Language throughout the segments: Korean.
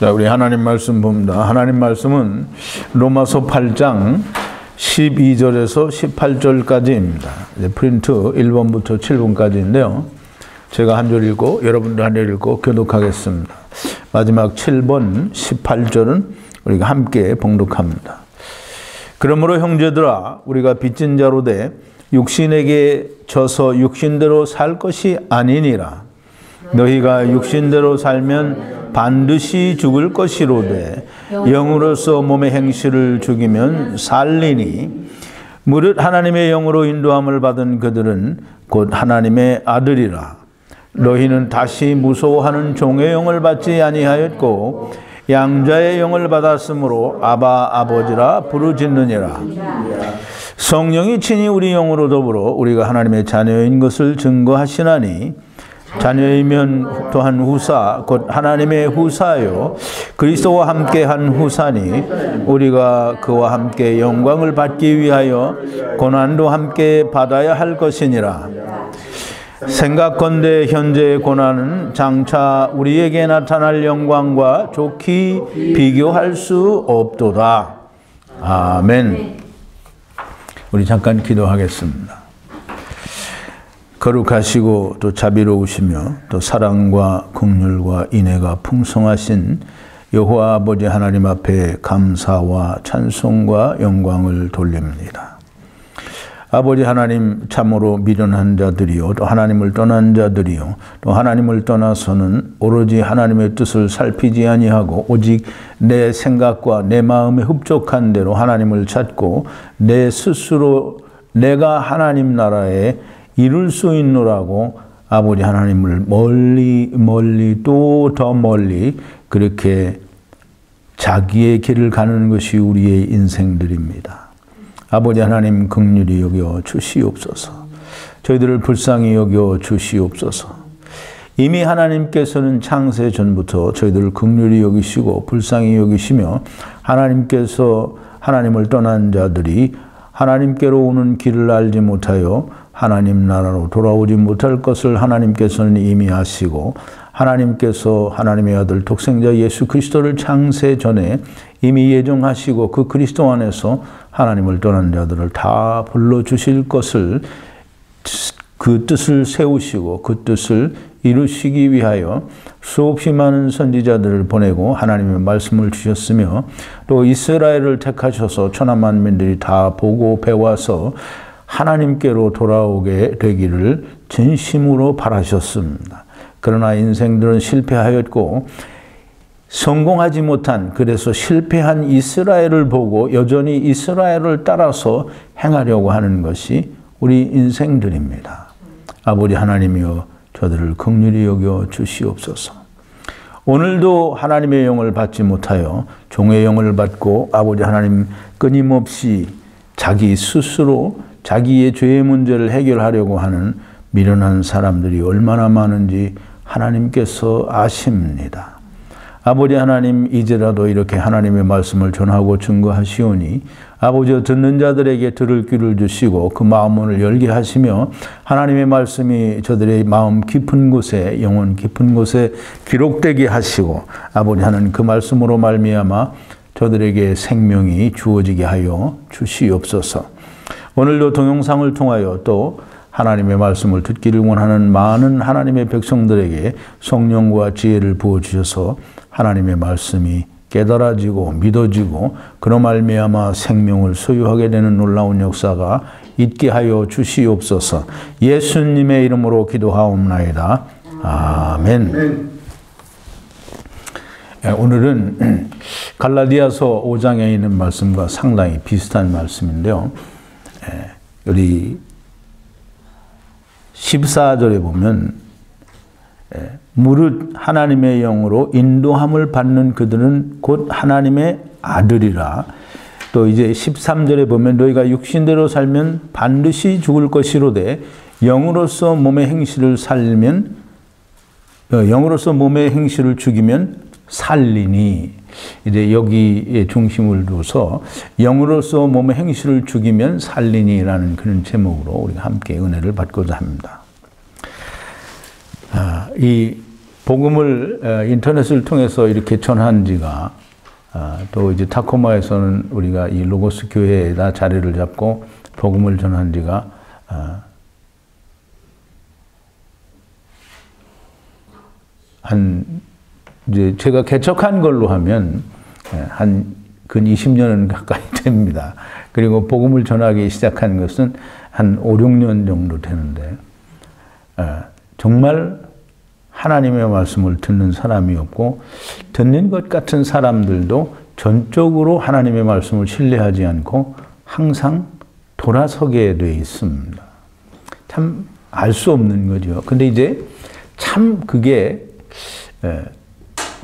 자, 우리 하나님 말씀 봅니다. 하나님 말씀은 로마서 8장 12절에서 18절까지입니다. 프린트 1번부터 7번까지인데요. 제가 한 절 읽고 여러분도 한 절 읽고 교독하겠습니다. 마지막 7번 18절은 우리가 함께 봉독합니다. 그러므로 형제들아, 우리가 빚진 자로 돼 육신에게 져서 육신대로 살 것이 아니니라. 너희가 육신대로 살면 반드시 죽을 것이로되 영으로서 몸의 행실을 죽이면 살리니, 무릇 하나님의 영으로 인도함을 받은 그들은 곧 하나님의 아들이라. 너희는 다시 무서워하는 종의 영을 받지 아니하였고 양자의 영을 받았으므로 아바 아버지라 부르짖느니라. 성령이 친히 우리 영으로 더불어 우리가 하나님의 자녀인 것을 증거하시나니, 자녀이면 또한 후사 곧 하나님의 후사요 그리스도와 함께 한 후사니, 우리가 그와 함께 영광을 받기 위하여 고난도 함께 받아야 할 것이니라. 생각건대 현재의 고난은 장차 우리에게 나타날 영광과 좋게 비교할 수 없도다. 아멘. 우리 잠깐 기도하겠습니다. 거룩하시고 또 자비로우시며 또 사랑과 긍휼과 인애가 풍성하신 여호와 아버지 하나님 앞에 감사와 찬송과 영광을 돌립니다. 아버지 하나님, 참으로 미련한 자들이요 또 하나님을 떠난 자들이요 또 하나님을 떠나서는 오로지 하나님의 뜻을 살피지 아니하고 오직 내 생각과 내 마음에 흡족한 대로 하나님을 찾고 내 스스로 내가 하나님 나라에 이룰 수 있노라고 아버지 하나님을 멀리 또 더 멀리 그렇게 자기의 길을 가는 것이 우리의 인생들입니다. 아버지 하나님, 긍휼히 여겨 주시옵소서. 저희들을 불쌍히 여겨 주시옵소서. 이미 하나님께서는 창세 전부터 저희들을 긍휼히 여기시고 불쌍히 여기시며, 하나님께서 하나님을 떠난 자들이 하나님께로 오는 길을 알지 못하여 하나님 나라로 돌아오지 못할 것을 하나님께서는 이미 아시고, 하나님께서 하나님의 아들 독생자 예수 그리스도를 창세 전에 이미 예정하시고 그 그리스도 안에서 하나님을 떠난 자들을 다 불러주실 것을, 그 뜻을 세우시고 그 뜻을 이루시기 위하여 수없이 많은 선지자들을 보내고 하나님의 말씀을 주셨으며, 또 이스라엘을 택하셔서 천하 만민들이 다 보고 배워서 하나님께로 돌아오게 되기를 진심으로 바라셨습니다. 그러나 인생들은 실패하였고 성공하지 못한, 그래서 실패한 이스라엘을 보고 여전히 이스라엘을 따라서 행하려고 하는 것이 우리 인생들입니다. 아버지 하나님이여, 저들을 긍휼히 여겨 주시옵소서. 오늘도 하나님의 영을 받지 못하여 종의 영을 받고 아버지 하나님 끊임없이 자기 스스로 자기의 죄의 문제를 해결하려고 하는 미련한 사람들이 얼마나 많은지 하나님께서 아십니다. 아버지 하나님, 이제라도 이렇게 하나님의 말씀을 전하고 증거하시오니 아버지, 듣는 자들에게 들을 귀를 주시고 그 마음문을 열게 하시며 하나님의 말씀이 저들의 마음 깊은 곳에, 영혼 깊은 곳에 기록되게 하시고, 아버지 하나님, 그 말씀으로 말미암아 저들에게 생명이 주어지게 하여 주시옵소서. 오늘도 동영상을 통하여 또 하나님의 말씀을 듣기를 원하는 많은 하나님의 백성들에게 성령과 지혜를 부어주셔서 하나님의 말씀이 깨달아지고 믿어지고 그로 말미암아 생명을 소유하게 되는 놀라운 역사가 있게 하여 주시옵소서. 예수님의 이름으로 기도하옵나이다. 아멘. 오늘은 갈라디아서 5장에 있는 말씀과 상당히 비슷한 말씀인데요. 우리 14절에 보면 무릇 하나님의 영으로 인도함을 받는 그들은 곧 하나님의 아들이라. 또 이제 13절에 보면 너희가 육신대로 살면 반드시 죽을 것이로되 영으로서 몸의 행실을 살리면, 영으로서 몸의 행실을 죽이면 살리니. 이제 여기에 중심을 둬서 영으로서 몸의 행실을 죽이면 살리니라는 그런 제목으로 우리가 함께 은혜를 받고자 합니다. 이 복음을 인터넷을 통해서 이렇게 전한 지가 또 이제 타코마에서는 우리가 이 로고스 교회에다 자리를 잡고 복음을 전한 지가 이제 제가 개척한 걸로 하면 근 20년은 가까이 됩니다. 그리고 복음을 전하기 시작한 것은 한 5, 6년 정도 되는데 정말 하나님의 말씀을 듣는 사람이 없고 듣는 것 같은 사람들도 전적으로 하나님의 말씀을 신뢰하지 않고 항상 돌아서게 돼 있습니다. 참 알 수 없는 거죠. 근데 이제 참 그게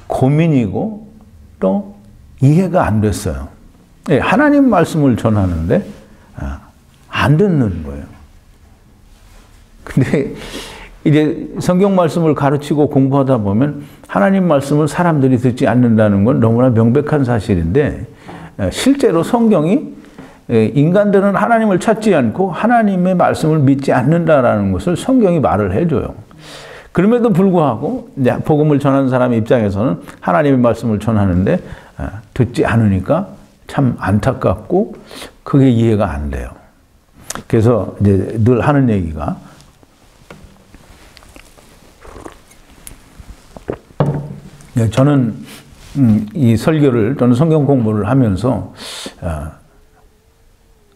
고민이고 또 이해가 안 됐어요. 하나님 말씀을 전하는데 안 듣는 거예요. 근데 이제 성경 말씀을 가르치고 공부하다 보면 하나님 말씀을 사람들이 듣지 않는다는 건 너무나 명백한 사실인데 실제로 성경이 인간들은 하나님을 찾지 않고 하나님의 말씀을 믿지 않는다라는 것을 성경이 말을 해줘요. 그럼에도 불구하고 복음을 전하는 사람 입장에서는 하나님의 말씀을 전하는데 듣지 않으니까 참 안타깝고 그게 이해가 안 돼요. 그래서 이제 늘 하는 얘기가 저는 이 설교를 또는 성경 공부를 하면서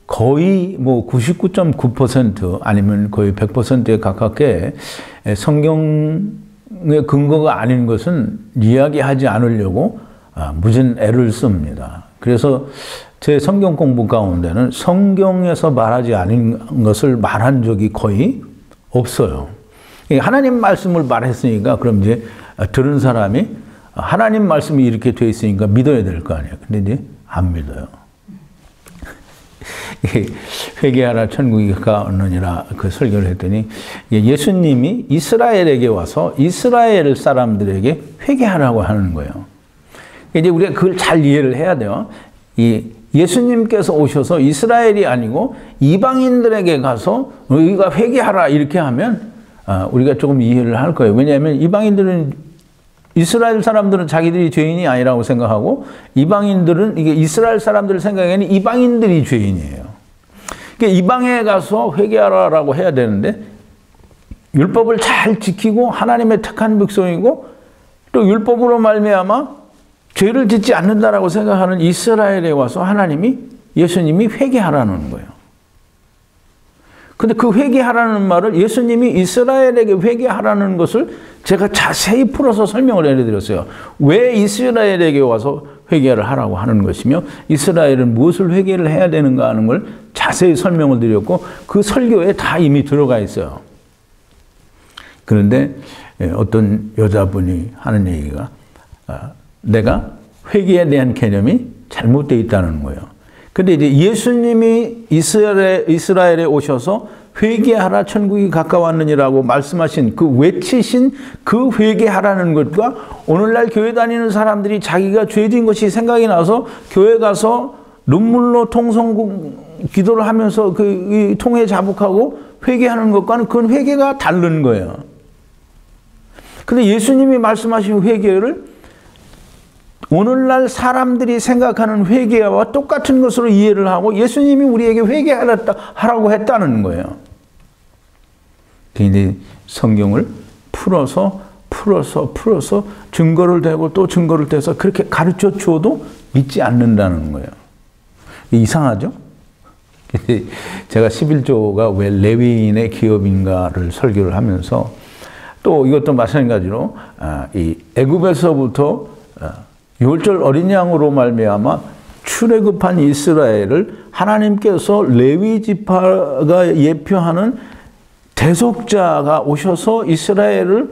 거의 뭐 99.9% 아니면 거의 100%에 가깝게 성경의 근거가 아닌 것은 이야기하지 않으려고 무진 애를 씁니다. 그래서 제 성경 공부 가운데는 성경에서 말하지 않은 것을 말한 적이 거의 없어요. 하나님 말씀을 말했으니까 그럼 이제 들은 사람이 하나님 말씀이 이렇게 돼 있으니까 믿어야 될 거 아니에요. 근데 이제 안 믿어요. 회개하라 천국이 가까웠느니라 그 설교를 했더니 예수님이 이스라엘에게 와서 이스라엘 사람들에게 회개하라고 하는 거예요. 이제 우리가 그걸 잘 이해를 해야 돼요. 예수님께서 오셔서 이스라엘이 아니고 이방인들에게 가서 너희가 회개하라 이렇게 하면 우리가 조금 이해를 할 거예요. 왜냐하면 이방인들은 이스라엘 사람들은 자기들이 죄인이 아니라고 생각하고 이방인들은 이게 이스라엘 사람들 생각에는 이방인들이 죄인이에요. 그러니까 이방에 가서 회개하라라고 해야 되는데 율법을 잘 지키고 하나님의 택한 백성이고 또 율법으로 말미암아 죄를 짓지 않는다라고 생각하는 이스라엘에 와서 예수님이 회개하라는 거예요. 근데 그 회개하라는 말을 예수님이 이스라엘에게 회개하라는 것을 제가 자세히 풀어서 설명을 해드렸어요. 왜 이스라엘에게 와서 회개를 하라고 하는 것이며 이스라엘은 무엇을 회개를 해야 되는가 하는 걸 자세히 설명을 드렸고 그 설교에 다 이미 들어가 있어요. 그런데 어떤 여자분이 하는 얘기가 내가 회개에 대한 개념이 잘못되어 있다는 거예요. 근데 이제 예수님이 이스라엘에 오셔서 회개하라 천국이 가까웠느니라고 말씀하신 그 외치신 그 회개하라는 것과 오늘날 교회 다니는 사람들이 자기가 죄진 것이 생각이 나서 교회 가서 눈물로 통성 기도를 하면서 그 통회 자복하고 회개하는 것과는 그건 회개가 다른 거예요. 근데 예수님이 말씀하신 회개를 오늘날 사람들이 생각하는 회개와 똑같은 것으로 이해를 하고 예수님이 우리에게 회개하라고 했다는 거예요. 근데 성경을 풀어서 증거를 대고 또 증거를 대서 그렇게 가르쳐 줘도 믿지 않는다는 거예요. 이상하죠? 제가 11조가 왜 레위인의 기업인가를 설교를 하면서 또 이것도 마찬가지로 이 애굽에서부터 유월절 어린 양으로 말미암아 출애굽한 이스라엘을 하나님께서 레위 지파가 예표하는 대속자가 오셔서 이스라엘을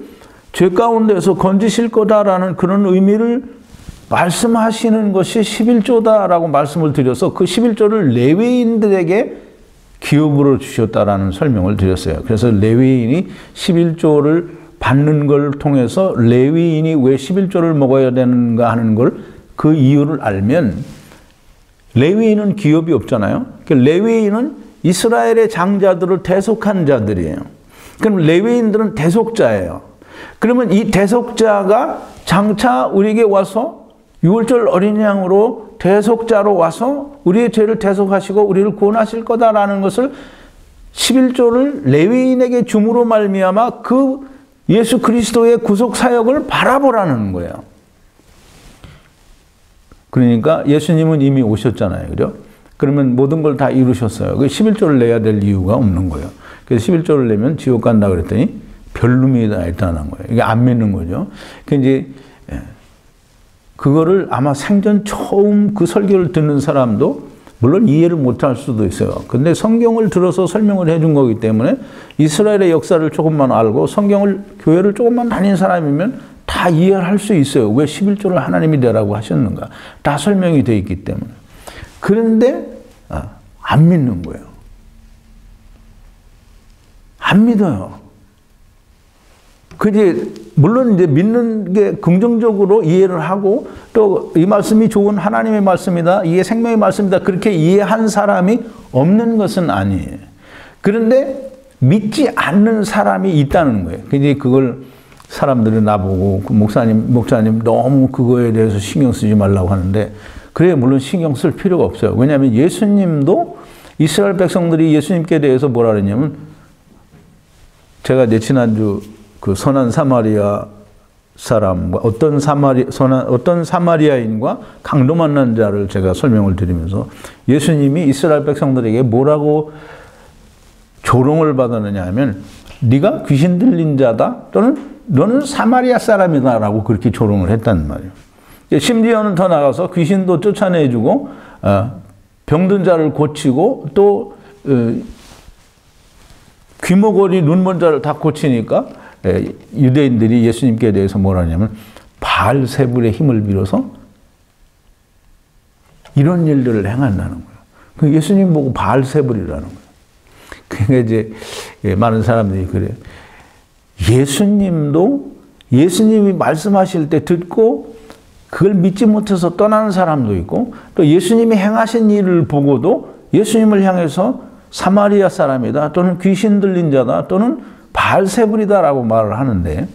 죄 가운데서 건지실 거다라는 그런 의미를 말씀하시는 것이 11조다라고 말씀을 드려서 그 11조를 레위인들에게 기업으로 주셨다라는 설명을 드렸어요. 그래서 레위인이 11조를 받는 걸 통해서 레위인이 왜 11조를 먹어야 되는가 하는 걸 그 이유를 알면 레위인은 기업이 없잖아요. 레위인은 이스라엘의 장자들을 대속한 자들이에요. 그럼 레위인들은 대속자예요. 그러면 이 대속자가 장차 우리에게 와서 유월절 어린 양으로 대속자로 와서 우리의 죄를 대속하시고 우리를 구원하실 거다라는 것을 11조를 레위인에게 줌으로 말미암아 그 예수 그리스도의 구속 사역을 바라보라는 거예요. 그러니까 예수님은 이미 오셨잖아요. 그죠? 그러면 모든 걸 다 이루셨어요. 그 11조를 내야 될 이유가 없는 거예요. 그래서 11조를 내면 지옥 간다 그랬더니 별놈이다 일단한 거예요. 이게 안 믿는 거죠. 그 이제 그거를 아마 생전 처음 그 설교를 듣는 사람도 물론 이해를 못할 수도 있어요. 근데 성경을 들어서 설명을 해준 거기 때문에 이스라엘의 역사를 조금만 알고 성경을 교회를 조금만 다닌 사람이면 다 이해를 할 수 있어요. 왜 11조를 하나님이 내라고 하셨는가. 다 설명이 되어 있기 때문에. 그런데 안 믿는 거예요. 안 믿어요. 물론 이제 믿는 게 긍정적으로 이해를 하고 또 이 말씀이 좋은 하나님의 말씀이다. 이게 생명의 말씀이다. 그렇게 이해한 사람이 없는 것은 아니에요. 그런데 믿지 않는 사람이 있다는 거예요. 근데 그걸 사람들이 나보고 목사님 너무 그거에 대해서 신경 쓰지 말라고 하는데 그래 물론 신경 쓸 필요가 없어요. 왜냐하면 예수님도 이스라엘 백성들이 예수님께 대해서 뭐라 그랬냐면 제가 지난주 그 선한 사마리아 사람과 어떤 사마리아인과 강도 만난 자를 제가 설명을 드리면서 예수님이 이스라엘 백성들에게 뭐라고 조롱을 받았느냐 하면 네가 귀신 들린 자다 또는 너는 사마리아 사람이다라고 그렇게 조롱을 했단 말이에요. 심지어는 더 나가서 귀신도 쫓아내주고 병든 자를 고치고 또 귀머거리 눈먼 자를 다 고치니까 유대인들이 예수님께 대해서 뭐라 하냐면 바알세불의 힘을 빌어서 이런 일들을 행한다는 거예요. 그 예수님 보고 바알세불이라는 거예요. 그러니까 이제 많은 사람들이 그래요. 예수님이 말씀하실 때 듣고 그걸 믿지 못해서 떠나는 사람도 있고 또 예수님이 행하신 일을 보고도 예수님을 향해서 사마리아 사람이다 또는 귀신 들린 자다 또는 바알세불이다라고 말을 하는데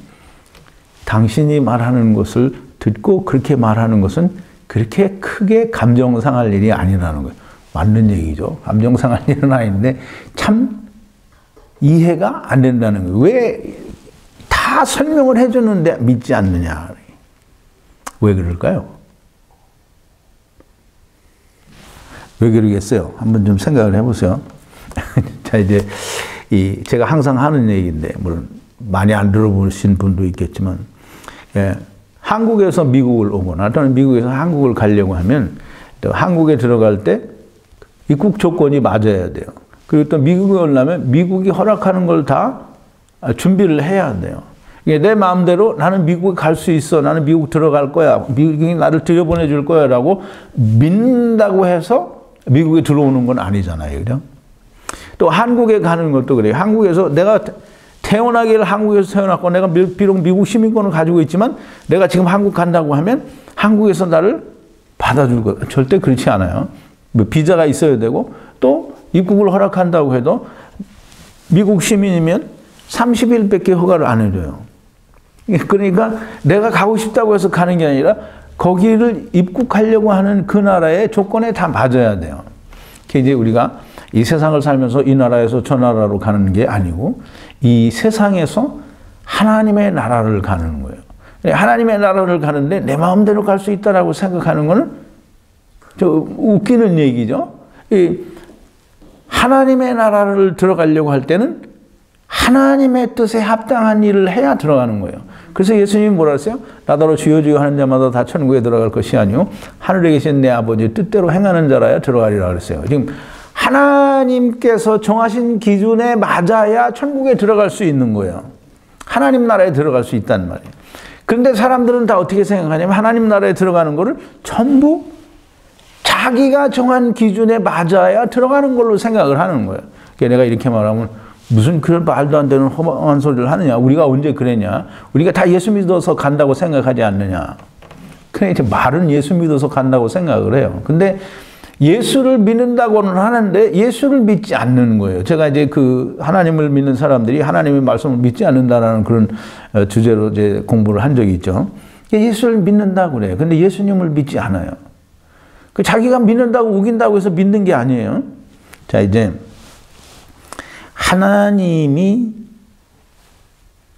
당신이 말하는 것을 듣고 그렇게 말하는 것은 그렇게 크게 감정 상할 일이 아니라는 거예요. 맞는 얘기죠. 감정 상할 일은 아닌데 참 이해가 안 된다는 거예요. 왜 다 설명을 해주는데 믿지 않느냐. 왜 그럴까요? 왜 그러겠어요? 한번 좀 생각을 해보세요. 자, 이제 제가 항상 하는 얘기인데, 물론 많이 안 들어보신 분도 있겠지만, 한국에서 미국을 오거나 또는 미국에서 한국을 가려고 하면 또 한국에 들어갈 때 입국 조건이 맞아야 돼요. 그리고 또 미국에 오려면 미국이 허락하는 걸 다 준비를 해야 돼요. 내 마음대로 나는 미국에 갈 수 있어. 나는 미국 들어갈 거야. 미국이 나를 들여보내줄 거야. 라고 믿는다고 해서 미국에 들어오는 건 아니잖아요. 그죠? 또 한국에 가는 것도 그래요. 한국에서 내가 태어나기를 한국에서 태어났고 내가 비록 미국 시민권을 가지고 있지만 내가 지금 한국 간다고 하면 한국에서 나를 받아줄 거 절대 그렇지 않아요. 비자가 있어야 되고 또 입국을 허락한다고 해도 미국 시민이면 30일밖에 허가를 안 해줘요. 그러니까 내가 가고 싶다고 해서 가는 게 아니라 거기를 입국하려고 하는 그 나라의 조건에 다 맞아야 돼요. 이제 우리가 이 세상을 살면서 이 나라에서 저 나라로 가는 게 아니고 이 세상에서 하나님의 나라를 가는 거예요. 하나님의 나라를 가는데 내 마음대로 갈 수 있다라고 생각하는 거는 저 웃기는 얘기죠. 하나님의 나라를 들어가려고 할 때는 하나님의 뜻에 합당한 일을 해야 들어가는 거예요. 그래서 예수님이 뭐라 했어요? 나더러 주여 주여 하는 자마다 다 천국에 들어갈 것이 아니요 하늘에 계신 내 아버지의 뜻대로 행하는 자라야 들어가리라 그랬어요. 지금 하나님께서 정하신 기준에 맞아야 천국에 들어갈 수 있는 거예요. 하나님 나라에 들어갈 수 있단 말이에요. 그런데 사람들은 다 어떻게 생각하냐면 하나님 나라에 들어가는 거를 전부 자기가 정한 기준에 맞아야 들어가는 걸로 생각을 하는 거예요. 그러니까 내가 이렇게 말하면 무슨 그런 말도 안 되는 험한 소리를 하느냐. 우리가 언제 그랬냐. 우리가 다 예수 믿어서 간다고 생각하지 않느냐. 그래 이제 말은 예수 믿어서 간다고 생각을 해요. 근데 예수를 믿는다고는 하는데 예수를 믿지 않는 거예요. 제가 이제 그 하나님을 믿는 사람들이 하나님의 말씀을 믿지 않는다라는 그런 주제로 이제 공부를 한 적이 있죠. 예수를 믿는다고 그래요. 근데 예수님을 믿지 않아요. 그 자기가 믿는다고 우긴다고 해서 믿는 게 아니에요. 자, 이제 하나님이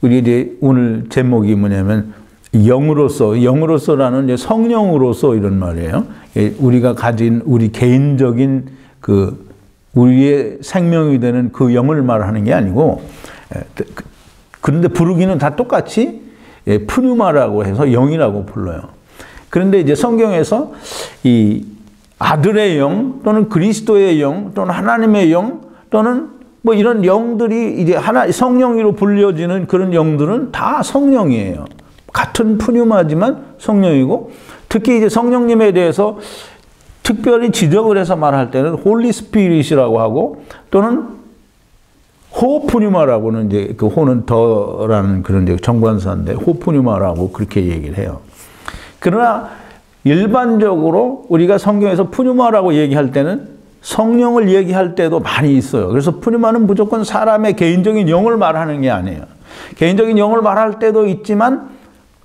우리 이제 오늘 제목이 뭐냐면 영으로서라는 성령으로서 이런 말이에요. 우리가 가진 우리 개인적인 그 우리의 생명이 되는 그 영을 말하는 게 아니고, 그런데 부르기는 다 똑같이 푸뉴마라고 해서 영이라고 불러요. 그런데 이제 성경에서 이 아들의 영 또는 그리스도의 영 또는 하나님의 영 또는 뭐 이런 영들이 이제 성령으로 불려지는 그런 영들은 다 성령이에요. 같은 푸뉴마지만 성령이고, 특히 이제 성령님에 대해서 특별히 지적을 해서 말할 때는 홀리 스피릿이라고 하고, 또는 호푸뉴마라고는 이제 그 호는 더라는 그런 이제 정관사인데 호푸뉴마라고 그렇게 얘기를 해요. 그러나 일반적으로 우리가 성경에서 푸뉴마라고 얘기할 때는 성령을 얘기할 때도 많이 있어요. 그래서 푸뉴마는 무조건 사람의 개인적인 영을 말하는 게 아니에요. 개인적인 영을 말할 때도 있지만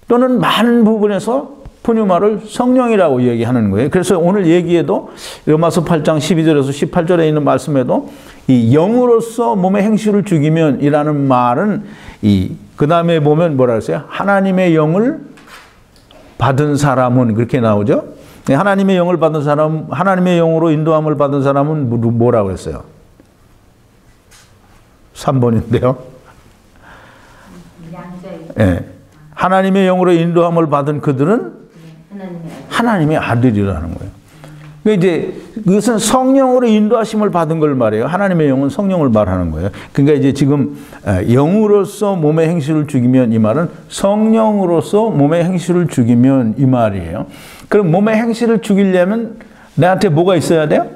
또는 많은 부분에서 푸뉴마를 성령이라고 얘기하는 거예요. 그래서 오늘 얘기에도 로마서 8장 12절에서 18절에 있는 말씀에도 이 영으로서 몸의 행실을 죽이면 이라는 말은 그 다음에 보면 뭐라 했어요? 하나님의 영을 받은 사람은 그렇게 나오죠. 하나님의 영을 받은 사람, 하나님의 영으로 인도함을 받은 사람은 뭐라고 했어요? 3번인데요. 네. 하나님의 영으로 인도함을 받은 그들은 하나님의 아들이라는 거예요. 그러니까 이제 그것은 성령으로 인도하심을 받은 걸 말해요. 하나님의 영은 성령을 말하는 거예요. 그러니까 이제 지금 영으로서 몸의 행실을 죽이면 이 말은 성령으로서 몸의 행실을 죽이면 이 말이에요. 그럼 몸의 행실을 죽이려면 나한테 뭐가 있어야 돼요?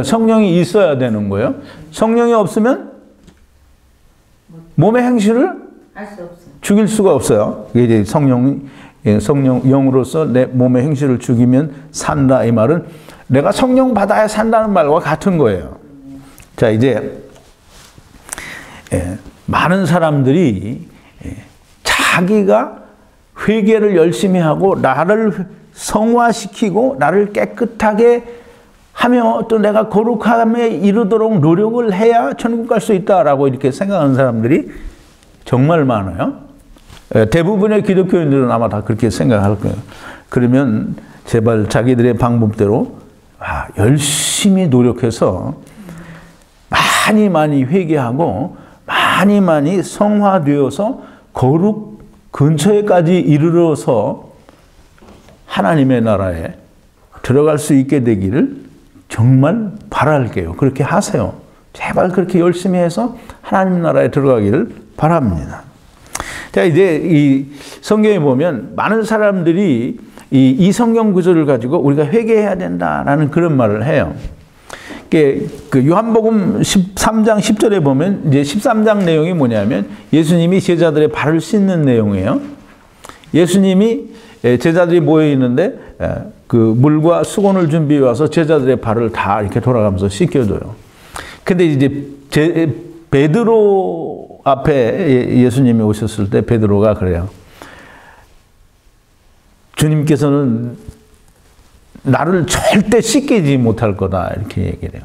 성령이 있어야 되는 거예요. 성령이 없으면 몸의 행실을 죽일 수가 없어요. 이게 이제 성령 영으로서 내 몸의 행실을 죽이면 산다 이 말은 내가 성령 받아야 산다는 말과 같은 거예요. 자, 이제 많은 사람들이 자기가 회개를 열심히 하고 나를 성화시키고 나를 깨끗하게 하며 또 내가 거룩함에 이르도록 노력을 해야 천국 갈 수 있다라고 이렇게 생각하는 사람들이 정말 많아요. 대부분의 기독교인들은 아마 다 그렇게 생각할 거예요. 그러면 제발 자기들의 방법대로 열심히 노력해서 많이 회개하고 많이 성화되어서 거룩 근처에까지 이르러서 하나님의 나라에 들어갈 수 있게 되기를 정말 바랄게요. 그렇게 하세요. 제발 그렇게 열심히 해서 하나님 나라에 들어가기를 바랍니다. 자, 이제 이 성경에 보면 많은 사람들이 이 성경 구절을 가지고 우리가 회개해야 된다라는 그런 말을 해요. 그 요한복음 13장 10절에 보면 이제 13장 내용이 뭐냐면 예수님이 제자들의 발을 씻는 내용이에요. 예수님이 제자들이 모여 있는데 그 물과 수건을 준비해 와서 제자들의 발을 다 이렇게 돌아가면서 씻겨줘요. 근데 이제 베드로 앞에 예수님이 오셨을 때 베드로가 그래요. 주님께서는 나를 절대 씻기지 못할 거다 이렇게 얘기를 해요.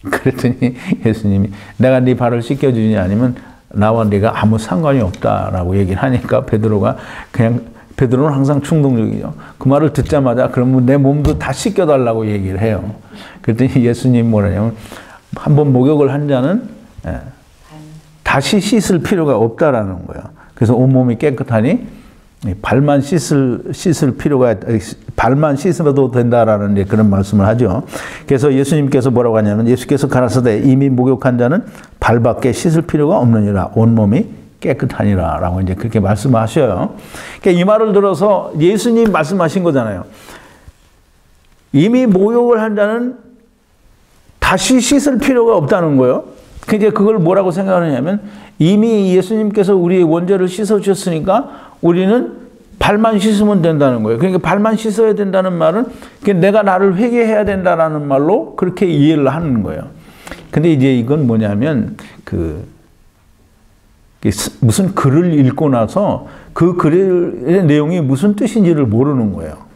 그랬더니 예수님이 내가 네 발을 씻겨주니 아니면 나와 네가 아무 상관이 없다라고 얘기를 하니까 베드로가 그냥 베드로는 항상 충동적이죠. 그 말을 듣자마자 그러면 내 몸도 다 씻겨달라고 얘기를 해요. 그랬더니 예수님 뭐라냐면 한번 목욕을 한 자는 다시 씻을 필요가 없다라는 거예요. 그래서 온몸이 깨끗하니 발만 씻을 필요가, 발만 씻어도 된다라는 이제 그런 말씀을 하죠. 그래서 예수님께서 뭐라고 하냐면 예수께서 가라사대 이미 목욕한 자는 발밖에 씻을 필요가 없느니라 온몸이 깨끗하니라 라고 이제 그렇게 말씀하셔요. 그러니까 이 말을 들어서 예수님 말씀하신 거잖아요. 이미 목욕을 한 자는 다시 씻을 필요가 없다는 거예요. 이제 그걸 뭐라고 생각하느냐면 이미 예수님께서 우리의 원죄를 씻어주셨으니까 우리는 발만 씻으면 된다는 거예요. 그러니까 발만 씻어야 된다는 말은 내가 나를 회개해야 된다라는 말로 그렇게 이해를 하는 거예요. 근데 이제 이건 뭐냐면 무슨 글을 읽고 나서 그 글의 내용이 무슨 뜻인지를 모르는 거예요.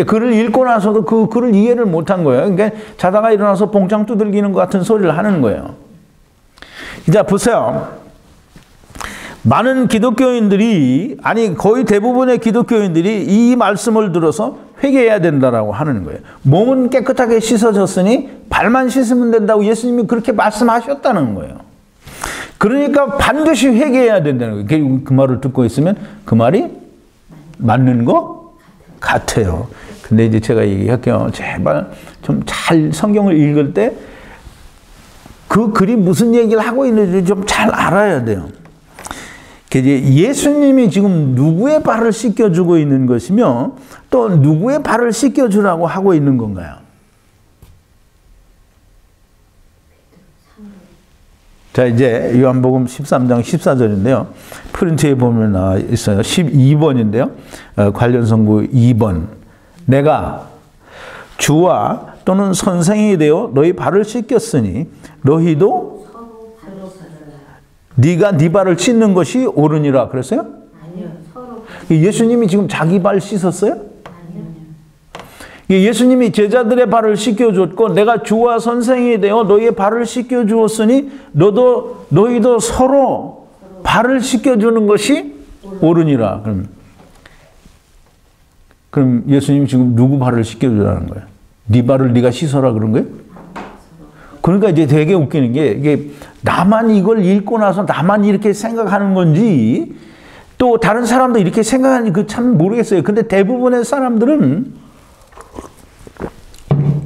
글을 읽고 나서도 그 글을 이해를 못한 거예요. 그러니까 자다가 일어나서 봉창 두들기는 것 같은 소리를 하는 거예요. 자, 보세요. 많은 기독교인들이, 아니 거의 대부분의 기독교인들이 이 말씀을 들어서 회개해야 된다라고 하는 거예요. 몸은 깨끗하게 씻어졌으니 발만 씻으면 된다고 예수님이 그렇게 말씀하셨다는 거예요. 그러니까 반드시 회개해야 된다는 거예요. 그 말을 듣고 있으면 그 말이 맞는 거 같아요. 근데 이제 제가 얘기할게요. 제발 좀 잘 성경을 읽을 때 그 글이 무슨 얘기를 하고 있는지 좀 잘 알아야 돼요. 예수님이 지금 누구의 발을 씻겨주고 있는 것이며 또 누구의 발을 씻겨주라고 하고 있는 건가요? 자, 이제 요한복음 13장 14절인데요. 프린트에 보면 나와 있어요. 12번인데요. 관련 성구 2번. 내가 주와 또는 선생이 되어 너희 발을 씻겼으니 너희도 네가 네 발을 씻는 것이 옳으니라 그랬어요? 아니요. 서로. 예수님이 지금 자기 발 씻었어요? 아니요. 예수님이 제자들의 발을 씻겨줬고 내가 주와 선생이 되어 너희의 발을 씻겨주었으니 너희도 서로 발을 씻겨주는 것이 옳으니라. 그럼 예수님이 지금 누구 발을 씻겨주라는 거예요? 네 발을 네가 씻어라 그런 거예요? 그러니까 이제 되게 웃기는 게 이게 나만 이걸 읽고 나서 나만 이렇게 생각하는 건지 또 다른 사람도 이렇게 생각하는지 그 참 모르겠어요. 근데 대부분의 사람들은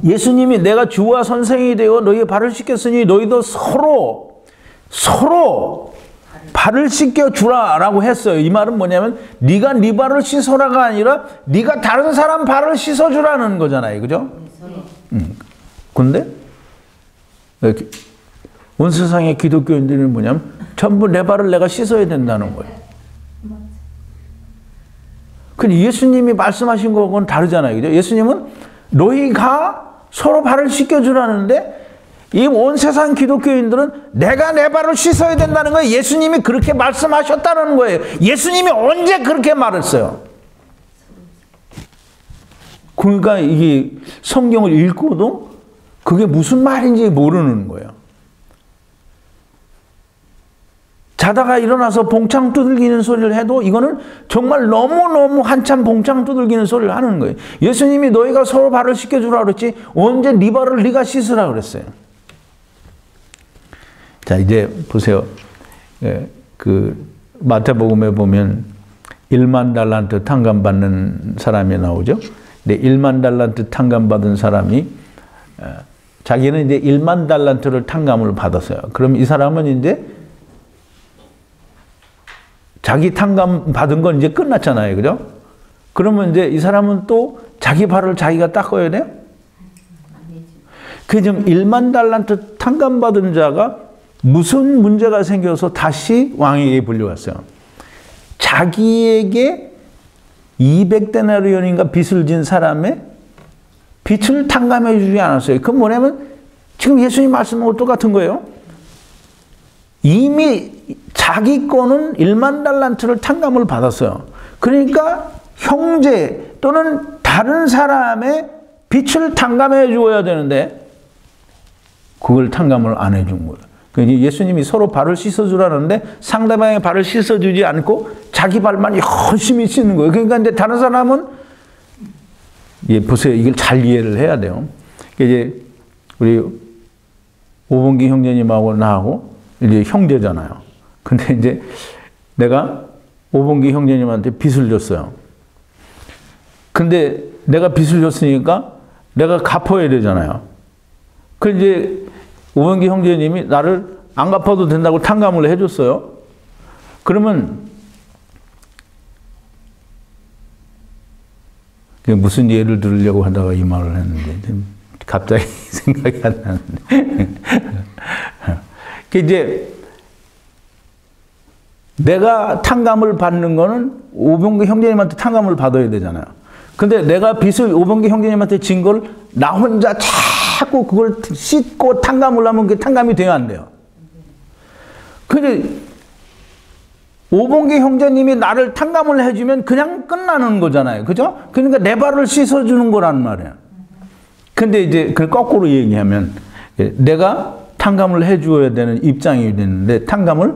예수님이 내가 주와 선생이 되어 너희의 발을 씻겼으니 너희도 서로 발을 씻겨주라라고 했어요. 이 말은 뭐냐면 네가 네 발을 씻어라가 아니라 네가 다른 사람 발을 씻어주라는 거잖아요. 그죠? 근데 온 세상의 기독교인들은 뭐냐면 전부 내 발을 내가 씻어야 된다는 거예요. 근데 예수님이 말씀하신 거하고는 다르잖아요. 그죠? 예수님은 너희가 서로 발을 씻겨주라는데 이 온 세상 기독교인들은 내가 내 발을 씻어야 된다는 거예요. 예수님이 그렇게 말씀하셨다는 거예요. 예수님이 언제 그렇게 말했어요? 그러니까 이게 성경을 읽고도 그게 무슨 말인지 모르는 거예요. 자다가 일어나서 봉창 두들기는 소리를 해도 이거는 정말 너무너무 한참 봉창 두들기는 소리를 하는 거예요. 예수님이 너희가 서로 발을 씻겨주라 그랬지 언제 네 발을 네가 씻으라 그랬어요. 자, 이제 보세요. 그 마태복음에 보면 1만 달란트 탕감받는 사람이 나오죠. 근데 1만 달란트 탕감받은 사람이 자기는 이제 1만 달란트를 탕감을 받았어요. 그럼 이 사람은 이제 자기 탕감 받은 건 이제 끝났잖아요. 그죠? 그러면 이제 이 사람은 또 자기 발을 자기가 닦아야 돼요? 그 지금 1만 달란트 탕감 받은 자가 무슨 문제가 생겨서 다시 왕에게 불려왔어요. 자기에게 200데나리온인가 빚을 진 사람의 빚을 탕감해 주지 않았어요. 그건 뭐냐면 지금 예수님 말씀하고 똑같은 거예요. 이미 자기 거는 1만 달란트를 탕감을 받았어요. 그러니까 형제 또는 다른 사람의 빚을 탕감해 주어야 되는데 그걸 탕감을 안 해준 거예요. 그러니까 예수님이 서로 발을 씻어주라는데 상대방의 발을 씻어주지 않고 자기 발만 열심히 씻는 거예요. 그러니까 이제 다른 사람은 보세요. 이걸 잘 이해를 해야 돼요. 이제 우리 오봉기 형제님하고 나하고 이제 형제잖아요. 근데 이제 내가 오봉기 형제님한테 빚을 줬어요. 근데 내가 빚을 줬으니까 내가 갚아야 되잖아요. 그 이제 오봉기 형제님이 나를 안 갚아도 된다고 탕감을 해줬어요. 그러면 무슨 예를 들으려고 하다가 이 말을 했는데 갑자기 생각이 안 나는데 이제 내가 탕감을 받는 거는 오병기 형제님한테 탕감을 받아야 되잖아요. 근데 내가 빚을 오병기 형제님한테 진 걸 나 혼자 자꾸 그걸 씻고 탕감을 하면 그게 탕감이 돼야 안 돼요. 근데 오봉기 형제님이 나를 탕감을 해주면 그냥 끝나는 거잖아요. 그죠? 그러니까 내 발을 씻어주는 거란 말이에요. 근데 이제 그 거꾸로 얘기하면 내가 탕감을 해줘야 되는 입장이 됐는데 탕감을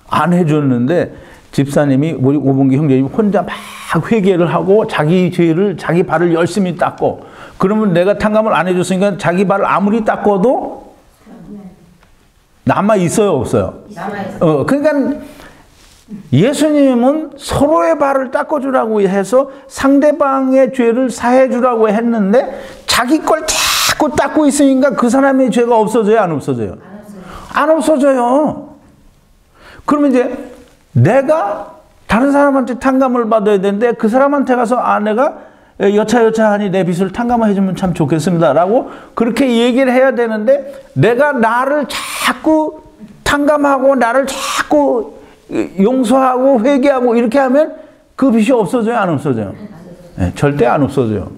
안 해줬는데 집사님이 우리 오봉기 형제님이 혼자 막 회개를 하고 자기 죄를 자기 발을 열심히 닦고 그러면 내가 탕감을 안 해줬으니까 자기 발을 아무리 닦아도 남아 있어요, 없어요? 그러니까 예수님은 서로의 발을 닦아주라고 해서 상대방의 죄를 사해주라고 했는데 자기 걸 자꾸 닦고 있으니까 그 사람의 죄가 없어져요, 안 없어져요? 안 없어져요. 그러면 이제 내가 다른 사람한테 탕감을 받아야 되는데 그 사람한테 가서 내가 여차여차하니 내 빚을 탕감해 주면 참 좋겠습니다 라고 그렇게 얘기를 해야 되는데 내가 나를 자꾸 탕감하고 나를 자꾸 용서하고 회개하고 이렇게 하면 그 빚이 없어져요, 안 없어져요? 네, 절대 안 없어져요.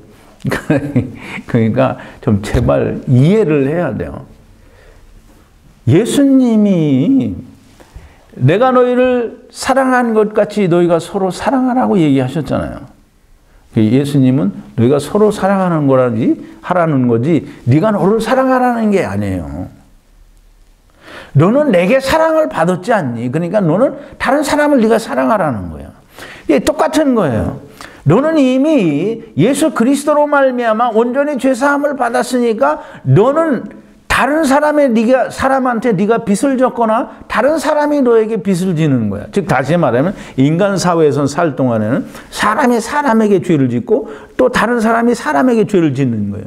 그러니까 좀 제발 이해를 해야 돼요. 예수님이 내가 너희를 사랑한 것 같이 너희가 서로 사랑하라고 얘기하셨잖아요. 예수님은 너희가 서로 사랑하는 거라지 하라는 거지 네가 너를 사랑하라는 게 아니에요. 너는 내게 사랑을 받았지 않니? 그러니까 너는 다른 사람을 네가 사랑하라는 거야. 예, 똑같은 거예요. 너는 이미 예수 그리스도로 말미암아 온전히 죄 사함을 받았으니까 너는 다른 사람한테 네가 빚을 졌거나 다른 사람이 너에게 빚을 지는 거야. 즉 다시 말하면 인간 사회에서 살 동안에는 사람이 사람에게 죄를 짓고 또 다른 사람이 사람에게 죄를 짓는 거예요.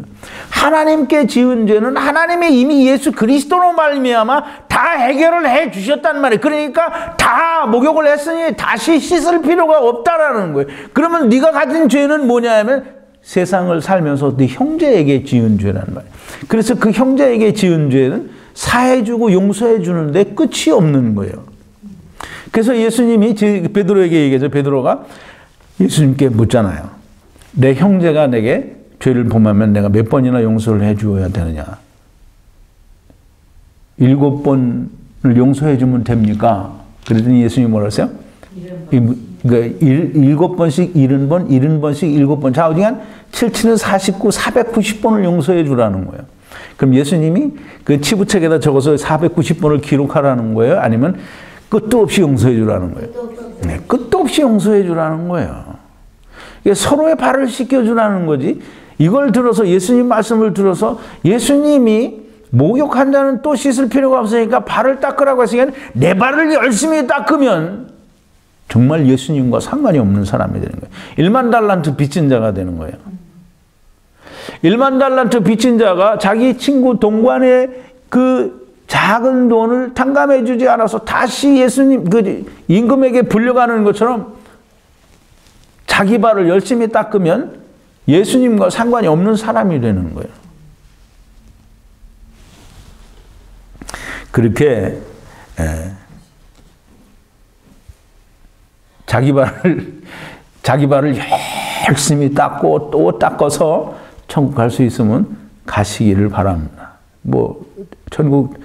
하나님께 지은 죄는 하나님이 이미 예수 그리스도로 말미암아 다 해결을 해 주셨단 말이에요. 그러니까 다 목욕을 했으니 다시 씻을 필요가 없다라는 거예요. 그러면 네가 가진 죄는 뭐냐면 세상을 살면서 네 형제에게 지은 죄란 말이에요. 그래서 그 형제에게 지은 죄는 사해주고 용서해주는데 끝이 없는 거예요. 그래서 예수님이 베드로에게 얘기하죠. 베드로가 예수님께 묻잖아요. 내 형제가 내게 죄를 범하면 내가 몇 번이나 용서를 해주어야 되느냐. 7번을 용서해주면 됩니까? 그랬더니 예수님이 뭐라 했어요? 7번씩 70번, 70번씩 7번. 자, 어디간 7, 49, 490번을 용서해 주라는 거예요. 그럼 예수님이 그 치부책에다 적어서 490번을 기록하라는 거예요? 아니면 끝도 없이 용서해 주라는 거예요? 네, 끝도 없이 용서해 주라는 거예요. 서로의 발을 씻겨 주라는 거지. 이걸 들어서 예수님 말씀을 들어서 예수님이 목욕한 자는 또 씻을 필요가 없으니까 발을 닦으라고 했으니까 내 발을 열심히 닦으면 정말 예수님과 상관이 없는 사람이 되는 거예요. 1만 달란트 빚진 자가 되는 거예요. 1만 달란트 빚진 자가 자기 친구 동관의 그 작은 돈을 탕감해 주지 않아서 다시 예수님 그 임금에게 불려가는 것처럼 자기 발을 열심히 닦으면 예수님과 상관이 없는 사람이 되는 거예요. 그렇게 자기 발을 열심히 닦고 또 닦아서 천국 갈 수 있으면 가시기를 바랍니다. 천국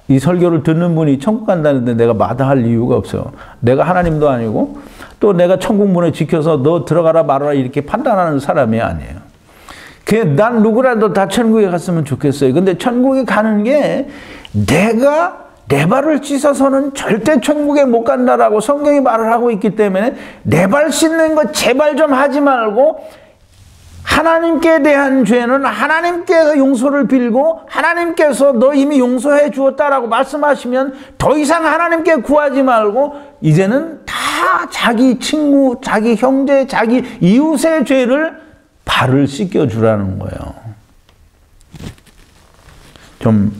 이 설교를 듣는 분이 천국 간다는데 내가 마다할 이유가 없어요. 내가 하나님도 아니고 또 내가 천국 문을 지켜서 너 들어가라 말아라 이렇게 판단하는 사람이 아니에요. 난 누구라도 다 천국에 갔으면 좋겠어요. 근데 천국에 가는 게 내가 내 발을 씻어서는 절대 천국에 못 간다라고 성경이 말을 하고 있기 때문에 내 발 씻는 거 제발 좀 하지 말고 하나님께 대한 죄는 하나님께서 용서를 빌고 하나님께서 너 이미 용서해 주었다라고 말씀하시면 더 이상 하나님께 구하지 말고 이제는 다 자기 친구, 자기 형제, 자기 이웃의 죄를 발을 씻겨 주라는 거예요. 좀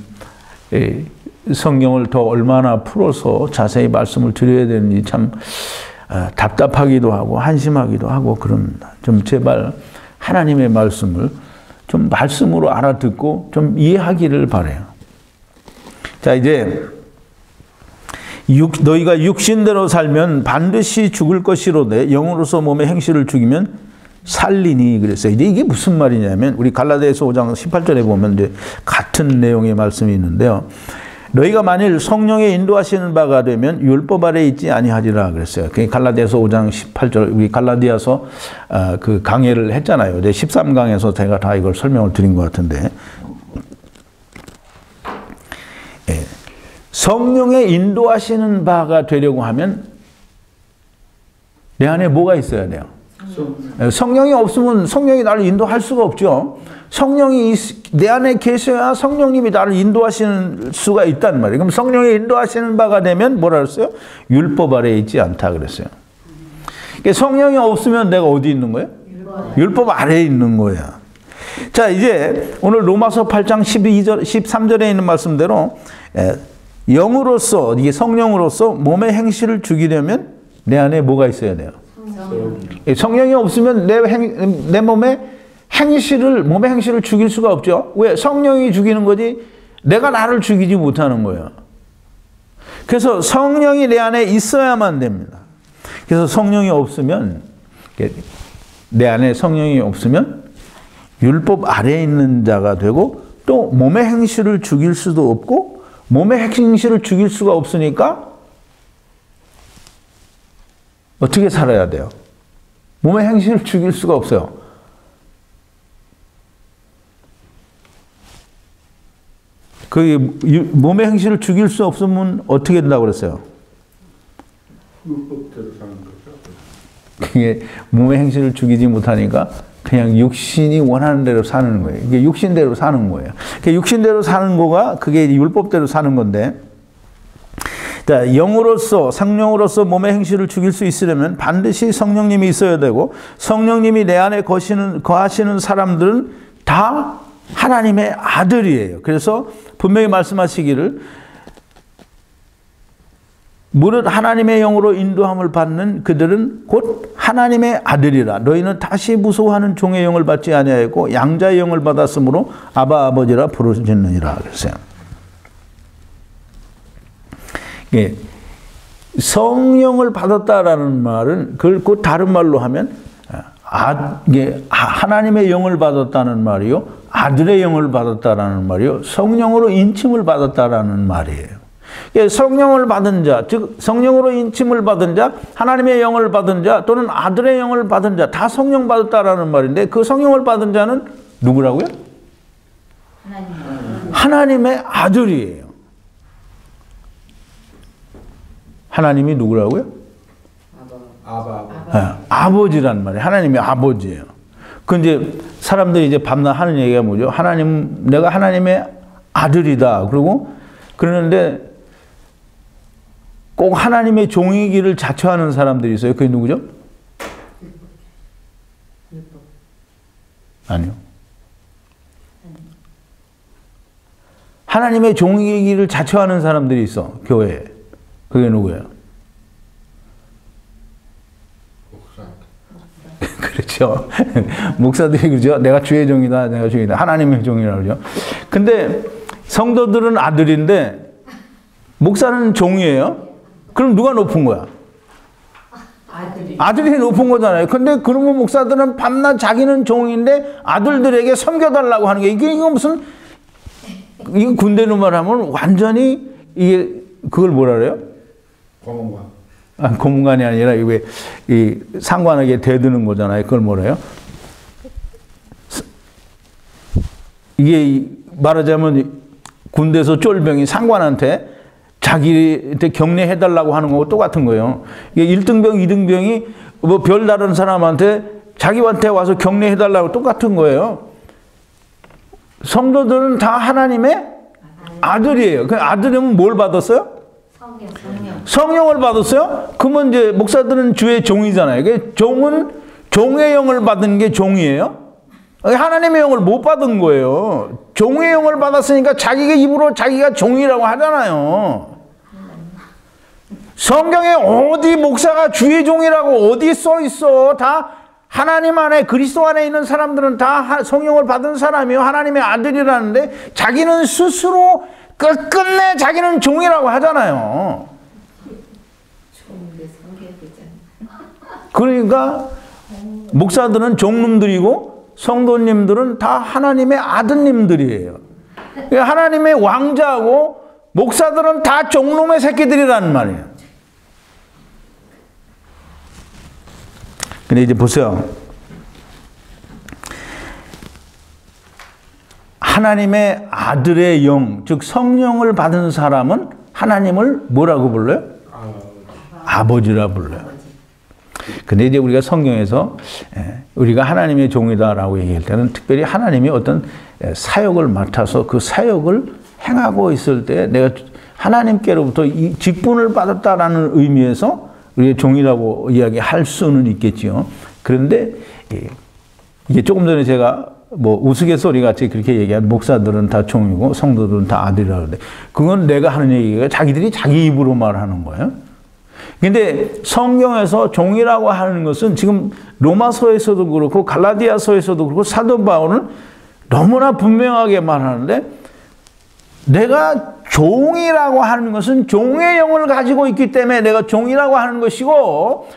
성경을 더 얼마나 풀어서 자세히 말씀을 드려야 되는지 참 답답하기도 하고 한심하기도 하고 그럽니다. 좀 제발 하나님의 말씀을 좀 말씀으로 알아듣고 좀 이해하기를 바라요. 자, 이제 너희가 육신대로 살면 반드시 죽을 것이로되 영으로서 몸의 행실을 죽이면 살리니 그랬어요. 이게 무슨 말이냐면 우리 갈라디아서 5장 18절에 보면 이제 같은 내용의 말씀이 있는데요. 너희가 만일 성령의 인도하시는 바가 되면 율법 아래 있지 아니하리라 그랬어요. 갈라디아서 5장 18절 우리 갈라디아서 그 강해를 했잖아요. 13강에서 제가 다 이걸 설명을 드린 것 같은데 성령의 인도하시는 바가 되려고 하면 내 안에 뭐가 있어야 돼요? 성령이 없으면 성령이 나를 인도할 수가 없죠. 성령이 내 안에 계셔야 성령님이 나를 인도하시는 수가 있단 말이에요. 그럼 성령이 인도하시는 바가 되면 뭐라 그랬어요? 율법 아래에 있지 않다 그랬어요. 그러니까 성령이 없으면 내가 어디 있는 거예요? 율법 아래에 있는 거야. 자, 이제 오늘 로마서 8장 12절, 13절에 있는 말씀대로 영으로서, 이게 성령으로서 몸의 행실을 죽이려면 내 안에 뭐가 있어야 돼요? 성령이 없으면 내 몸의 행실을 죽일 수가 없죠. 왜? 성령이 죽이는 거지 내가 나를 죽이지 못하는 거예요. 그래서 성령이 내 안에 있어야만 됩니다. 그래서 성령이 없으면, 내 안에 성령이 없으면 율법 아래에 있는 자가 되고 또 몸의 행실을 죽일 수도 없고 몸의 행실을 죽일 수가 없으니까 어떻게 살아야 돼요? 몸의 행실을 죽일 수가 없어요. 그 몸의 행실을 죽일 수 없으면 어떻게 된다고 그랬어요? 율법대로 사는 거죠. 그게 몸의 행실을 죽이지 못하니까 그냥 육신이 원하는 대로 사는 거예요. 이게 육신대로 사는 거예요. 육신대로 사는 거가 그게 율법대로 사는 건데, 자, 영으로서 성령으로서 몸의 행실을 죽일 수 있으려면 반드시 성령님이 있어야 되고 성령님이 내 안에 거하시는 사람들은 다 하나님의 아들이에요. 그래서 분명히 말씀하시기를 무릇 하나님의 영으로 인도함을 받는 그들은 곧 하나님의 아들이라. 너희는 다시 무서워하는 종의 영을 받지 아니하였고 양자의 영을 받았으므로 아바 아버지라 부르짖느니라 그랬어요. 예, 성령을 받았다라는 말은 그걸 그 다른 말로 하면 하나님의 영을 받았다는 말이요, 아들의 영을 받았다라는 말이요, 성령으로 인침을 받았다라는 말이에요. 예, 성령을 받은 자, 즉 성령으로 인침을 받은 자, 하나님의 영을 받은 자 또는 아들의 영을 받은 자 다 성령 받았다라는 말인데 그 성령을 받은 자는 누구라고요? 하나님의 아들이에요. 하나님이 누구라고요? 아버지란 말이에요. 하나님이 아버지예요. 그 이제 사람들이 이제 밤낮 하는 얘기가 뭐죠? 내가 하나님의 아들이다. 그리고 그러는데 꼭 하나님의 종이기를 자처하는 사람들이 있어요. 그게 누구죠? 아니요. 하나님의 종이기를 자처하는 사람들이 있어. 교회에. 그게 누구예요? 그렇죠. 목사들이 그러죠. 내가 주의 종이다. 내가 주이다. 하나님의 종이라고 그러죠. 근데 성도들은 아들인데 목사는 종이에요. 그럼 누가 높은 거야? 아들이 높은 거잖아요. 근데 그러면 목사들은 밤낮 자기는 종인데 아들들에게 섬겨달라고 하는 게 이거 무슨 이거 군대 놈말 하면 완전히 이게 그걸 뭐라 그래요? 고문관. 고문관이 아니라 이게 이 상관에게 대드는 거잖아요. 그걸 뭐라 해요? 이게 말하자면 군대에서 쫄병이 상관한테 자기한테 격려해달라고 하는 거하고 똑같은 거예요. 이게 1등병, 2등병이 뭐 별다른 사람한테 자기한테 와서 격려해달라고 똑같은 거예요. 성도들은 다 하나님의 아들이에요. 그 아들은 뭘 받았어요? 성령을 받았어요? 그러면 이제 목사들은 주의 종이잖아요. 종은 종의 영을 받은 게 종이에요. 하나님의 영을 못 받은 거예요. 종의 영을 받았으니까 자기가 입으로 자기가 종이라고 하잖아요. 성경에 어디 목사가 주의 종이라고 어디 써 있어? 다 하나님 안에 그리스도 안에 있는 사람들은 다 성령을 받은 사람이요. 하나님의 아들이라는데 자기는 스스로 끝끝내 자기는 종이라고 하잖아요. 그러니까 목사들은 종놈들이고 성도님들은 다 하나님의 아드님들이에요. 하나님의 왕자고 목사들은 다 종놈의 새끼들이라는 말이에요. 근데 이제 보세요. 하나님의 아들의 영, 즉 성령을 받은 사람은 하나님을 뭐라고 불러요? 아버지라 불러요. 근데 이제 우리가 성경에서 우리가 하나님의 종이다라고 얘기할 때는 특별히 하나님이 어떤 사역을 맡아서 그 사역을 행하고 있을 때 내가 하나님께로부터 이 직분을 받았다라는 의미에서 우리의 종이라고 이야기할 수는 있겠지요. 그런데 이게 조금 전에 제가 뭐 우스갯소리 같이 그렇게 얘기한 목사들은 다 종이고 성도들은 다 아들이라고 하는데 그건 내가 하는 얘기가 자기들이 자기 입으로 말하는 거예요. 근데 성경에서 종이라고 하는 것은 지금 로마서에서도 그렇고 갈라디아서에서도 그렇고 사도 바울은 너무나 분명하게 말하는데 내가 종이라고 하는 것은 종의 영을 가지고 있기 때문에 내가 종이라고 하는 것이고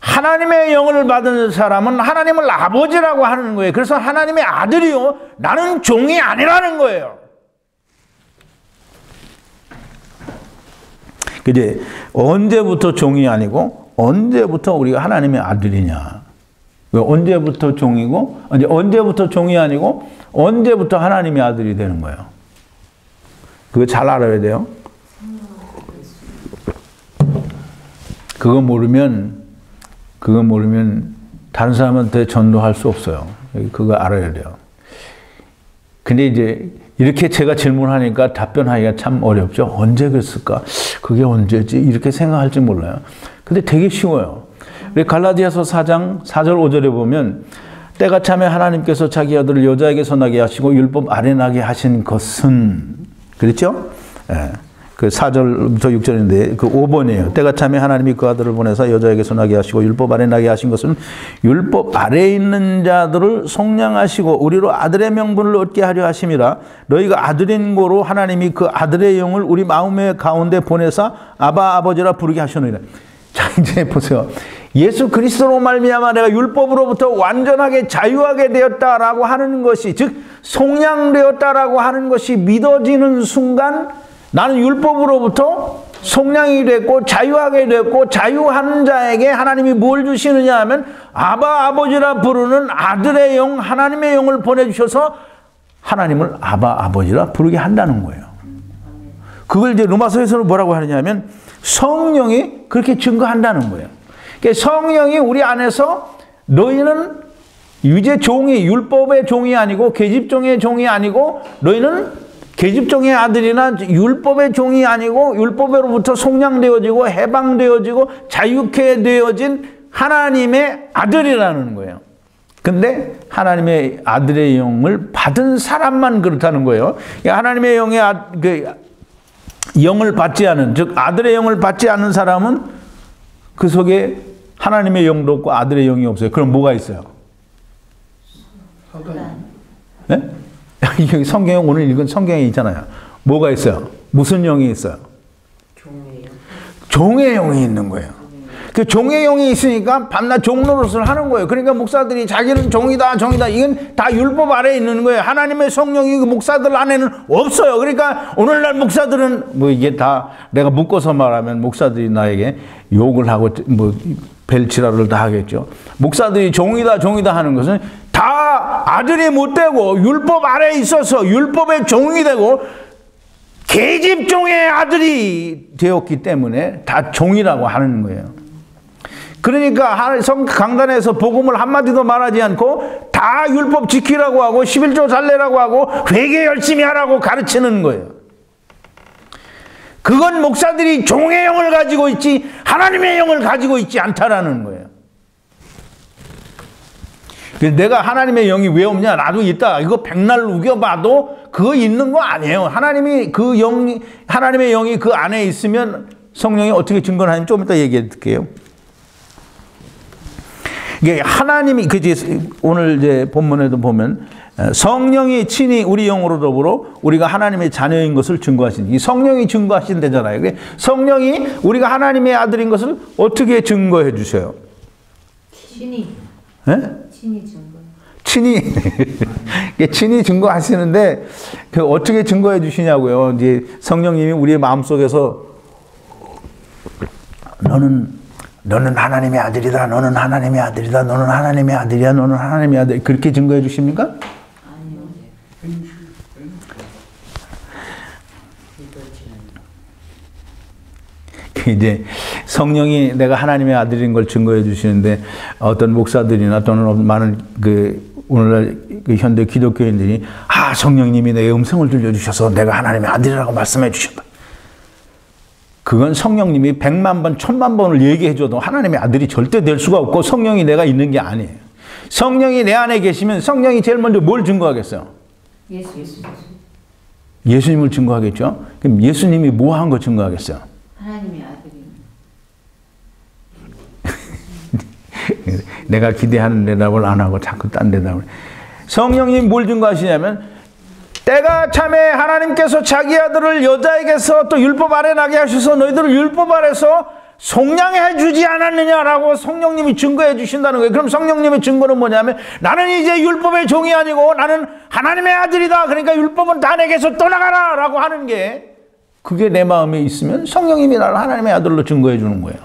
하나님의 영을 받은 사람은 하나님을 아버지라고 하는 거예요. 그래서 하나님의 아들이요. 나는 종이 아니라는 거예요. 이제 언제부터 종이 아니고 언제부터 우리가 하나님의 아들이냐. 언제부터 종이고 언제부터 종이 아니고 언제부터 하나님의 아들이 되는 거예요. 그거 잘 알아야 돼요. 그거 모르면 다른 사람한테 전도할 수 없어요. 그거 알아야 돼요. 근데 이제 이렇게 제가 질문하니까 답변하기가 참 어렵죠. 언제 그랬을까? 그게 언제지? 이렇게 생각할지 몰라요. 근데 되게 쉬워요. 우리 갈라디아서 4장 4절 5절에 보면 때가 참에 하나님께서 자기 아들을 여자에게서 나게 하시고 율법 아래 나게 하신 것은 그렇죠? 예. 그 4절부터 6절인데 그 5번이에요. 때가 참에 하나님이 그 아들을 보내사 여자에게서 나게 하시고 율법 아래 나게 하신 것은 율법 아래에 있는 자들을 속량하시고 우리로 아들의 명분을 얻게 하려 하심이라. 너희가 아들인 고로 하나님이 그 아들의 영을 우리 마음의 가운데 보내사 아바 아버지라 부르게 하셨느니라. 자 이제 보세요. 예수 그리스도로 말미암아 내가 율법으로부터 완전하게 자유하게 되었다라고 하는 것이 즉 속량되었다라고 하는 것이 믿어지는 순간 나는 율법으로부터 속량이 됐고 자유하게 됐고 자유한 자에게 하나님이 뭘 주시느냐 하면 아바 아버지라 부르는 아들의 영 하나님의 영을 보내주셔서 하나님을 아바 아버지라 부르게 한다는 거예요. 그걸 이제 로마서에서는 뭐라고 하느냐 하면 성령이 그렇게 증거한다는 거예요. 그러니까 성령이 우리 안에서 너희는 이제 종이 율법의 종이 아니고 계집종의 종이 아니고 너희는 계집종의 아들이나 율법의 종이 아니고 율법으로부터 속량되어지고 해방되어지고 자유케 되어진 하나님의 아들이라는 거예요. 근데 하나님의 아들의 영을 받은 사람만 그렇다는 거예요. 하나님의 영을 받지 않은 즉 아들의 영을 받지 않는 사람은 그 속에 하나님의 영도 없고 아들의 영이 없어요. 그럼 뭐가 있어요? 네? 여기 성경에 오늘 읽은 성경에 있잖아요. 뭐가 있어요? 무슨 영이 있어요? 종의 영이 있는 거예요. 그 종의 영이 있으니까 밤낮 종 노릇을 하는 거예요. 그러니까 목사들이 자기는 종이다 이건 다 율법 아래에 있는 거예요. 하나님의 성령이 그 목사들 안에는 없어요. 그러니까 오늘날 목사들은 뭐 이게 다 내가 묶어서 말하면 목사들이 나에게 욕을 하고 뭐 벨치라를 다 하겠죠. 목사들이 종이다 하는 것은 다 아들이 못 되고 율법 아래에 있어서 율법의 종이 되고 계집종의 아들이 되었기 때문에 다 종이라고 하는 거예요. 그러니까 성 강단에서 복음을 한마디도 말하지 않고 다 율법 지키라고 하고 11조 잘내라고 하고 회개 열심히 하라고 가르치는 거예요. 그건 목사들이 종의 영을 가지고 있지 하나님의 영을 가지고 있지 않다라는 거예요. 내가 하나님의 영이 왜 없냐? 나도 있다. 이거 백날 우겨봐도 그거 있는 거 아니에요. 하나님이 그 영이 하나님의 영이 그 안에 있으면 성령이 어떻게 증거하는지 좀 이따 얘기해 드릴게요. 이게 하나님이 오늘 이제 본문에도 보면 성령이 친히 우리 영으로 더불어 우리가 하나님의 자녀인 것을 증거하신 이 성령이 증거하신다잖아요. 성령이 우리가 하나님의 아들인 것을 어떻게 증거해 주세요? 친히. 예? 친히 증거. 친히 친히 증거하시는데 그 어떻게 증거해 주시냐고요. 이제 성령님이 우리의 마음속에서 너는 하나님의 아들이다. 너는 하나님의 아들이다. 너는 하나님의 아들이야. 너는 하나님의 아들. 그렇게 증거해 주십니까? 아니요. 이제 성령이 내가 하나님의 아들인 걸 증거해 주시는데 어떤 목사들이나 또는 많은 오늘날 현대 기독교인들이 성령님이 내 음성을 들려주셔서 내가 하나님의 아들이라고 말씀해 주셨다. 그건 성령님이 100만 번, 1000만 번을 얘기해 줘도 하나님의 아들이 절대 될 수가 없고 성령이 내가 있는 게 아니에요. 성령이 내 안에 계시면 성령이 제일 먼저 뭘 증거하겠어요? 예수님을 증거하겠죠? 그럼 예수님이 뭐 한 거 증거하겠어요? 하나님의 아들이. 내가 기대하는 대답을 안 하고 자꾸 딴 대답을. 성령님 뭘 증거하시냐면 때가 참에 하나님께서 자기 아들을 여자에게서 또 율법 아래 나게 하셔서 너희들을 율법 아래서 속량해 주지 않았느냐라고 성령님이 증거해 주신다는 거예요. 그럼 성령님의 증거는 뭐냐면 나는 이제 율법의 종이 아니고 나는 하나님의 아들이다. 그러니까 율법은 다 내게서 떠나가라 라고 하는 게 그게 내 마음에 있으면 성령님이 나를 하나님의 아들로 증거해 주는 거예요.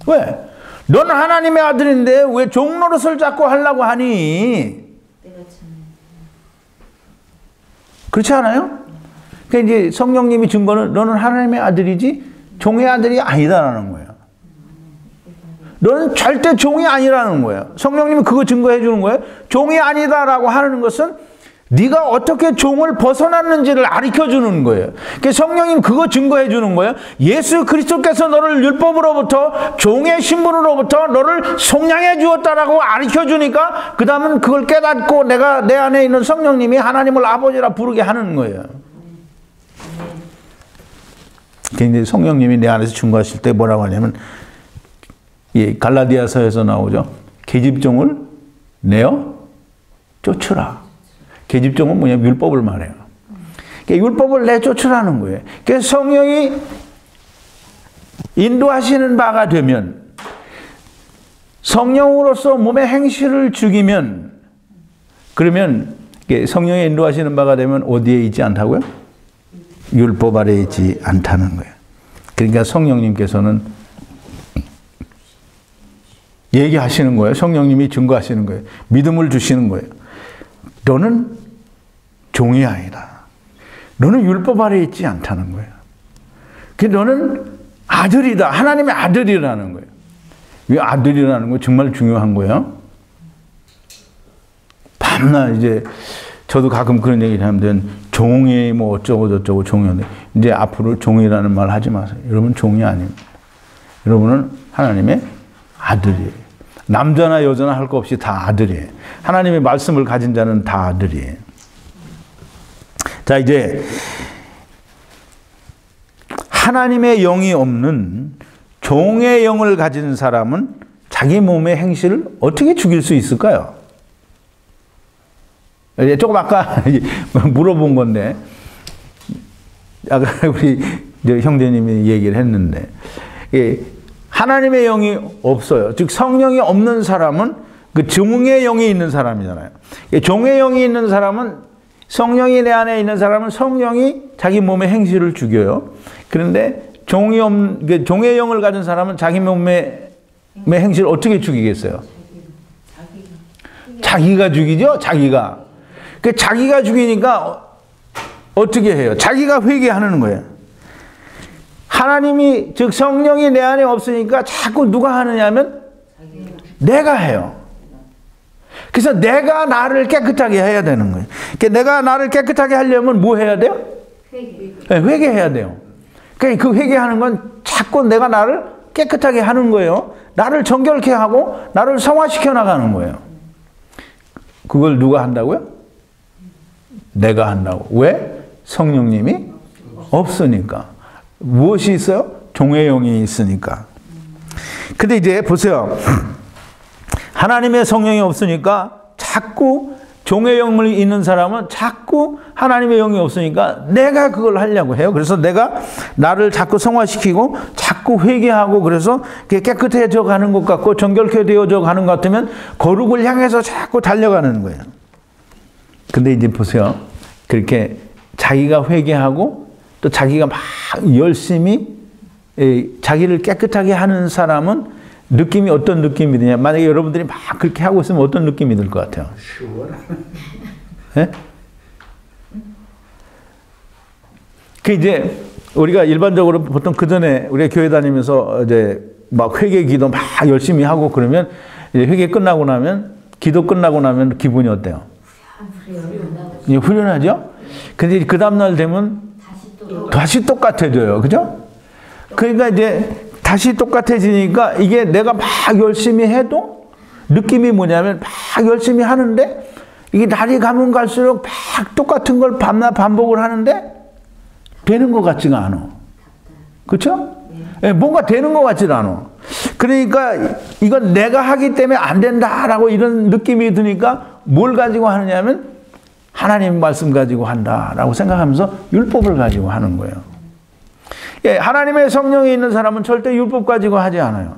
왜? 너는 하나님의 아들인데 왜 종노릇을 자꾸 하려고 하니? 그렇지 않아요? 그러니까 이제 성령님이 증거는 너는 하나님의 아들이지 종의 아들이 아니다라는 거예요. 너는 절대 종이 아니라는 거예요. 성령님이 그거 증거해 주는 거예요. 종이 아니다라고 하는 것은 네가 어떻게 종을 벗어났는지를 가르쳐 주는 거예요. 그러니까 성령님 그거 증거해 주는 거예요. 예수 그리스도께서 너를 율법으로부터 종의 신분으로부터 너를 속량해 주었다라고 가르쳐 주니까 그 다음은 그걸 깨닫고 내가 내 안에 있는 성령님이 하나님을 아버지라 부르게 하는 거예요. 그러니까 성령님이 내 안에서 증거하실 때 뭐라고 하냐면 갈라디아서에서 나오죠. 계집종을 내어 쫓으라. 계집종은 뭐냐면 율법을 말해요. 그러니까 율법을 내쫓으라는 거예요. 그래서 성령이 인도하시는 바가 되면 성령으로서 몸의 행실을 죽이면 그러면 성령이 인도하시는 바가 되면 어디에 있지 않다고요? 율법 아래에 있지 않다는 거예요. 그러니까 성령님께서는 얘기하시는 거예요. 성령님이 증거하시는 거예요. 믿음을 주시는 거예요. 너는 종이 아니다. 너는 율법 아래에 있지 않다는 거예요. 너는 아들이다. 하나님의 아들이라는 거예요. 이 아들이라는 거 정말 중요한 거예요. 밤낮 이제 저도 가끔 그런 얘기를 하면 종이 뭐 어쩌고 저쩌고 종이인데 이제 앞으로 종이라는 말 하지 마세요. 여러분 종이 아닙니다. 여러분은 하나님의 아들이에요. 남자나 여자나 할 거 없이 다 아들이에요. 하나님의 말씀을 가진 자는 다 아들이에요. 자, 이제 하나님의 영이 없는 종의 영을 가진 사람은 자기 몸의 행실을 어떻게 죽일 수 있을까요? 조금 아까 물어본 건데 아까 우리 형제님이 얘기를 했는데 하나님의 영이 없어요. 즉 성령이 없는 사람은 그 종의 영이 있는 사람이잖아요. 종의 영이 있는 사람은 성령이 내 안에 있는 사람은 성령이 자기 몸의 행실을 죽여요. 그런데 종의 영을 가진 사람은 자기 몸의 행실을 어떻게 죽이겠어요? 자기가 죽이죠. 자기가. 자기가 죽이니까 어떻게 해요? 자기가 회개하는 거예요. 하나님이 즉 성령이 내 안에 없으니까 자꾸 누가 하느냐면 내가 해요. 그래서 내가 나를 깨끗하게 해야 되는 거예요. 그러니까 내가 나를 깨끗하게 하려면 뭐 해야 돼요? 회개해야 돼요. 그러니까 그 회개하는 건 자꾸 내가 나를 깨끗하게 하는 거예요. 나를 정결케 하고 나를 성화시켜 나가는 거예요. 그걸 누가 한다고요? 내가 한다고. 왜? 성령님이 없으니까. 무엇이 있어요? 종의 영이 있으니까. 근데 이제 보세요. 하나님의 성령이 없으니까 자꾸 종의 영이 있는 사람은 자꾸 하나님의 영이 없으니까 내가 그걸 하려고 해요. 그래서 내가 나를 자꾸 성화시키고 자꾸 자꾸 회개하고 그래서 깨끗해져 가는 것 같고 정결케 되어져 가는 것 같으면 거룩을 향해서 자꾸 달려가는 거예요. 근데 이제 보세요. 그렇게 자기가 회개하고 또 자기가 막 열심히 자기를 깨끗하게 하는 사람은 느낌이 어떤 느낌이 드냐. 만약에 여러분들이 막 그렇게 하고 있으면 어떤 느낌이 들 것 같아요? 네? 그 이제 우리가 일반적으로 보통 그 전에 우리가 교회 다니면서 이제 막 회개 기도 막 열심히 하고 그러면 이제 회개 끝나고 나면 기도 끝나고 나면 기분이 어때요? 후련하죠? 근데 그 다음날 되면 다시 똑같아져요. 그죠? 그러니까 이제 다시 똑같아지니까 이게 내가 막 열심히 해도 느낌이 뭐냐면 막 열심히 하는데 이게 날이 가면 갈수록 막 똑같은 걸 밤낮 반복을 하는데 되는 것 같지가 않아. 그렇죠? 네, 뭔가 되는 것 같지는 않아. 그러니까 이건 내가 하기 때문에 안 된다라고 이런 느낌이 드니까 뭘 가지고 하느냐면 하나님 말씀 가지고 한다라고 생각하면서 율법을 가지고 하는 거예요. 예, 하나님의 성령이 있는 사람은 절대 율법 가지고 하지 않아요.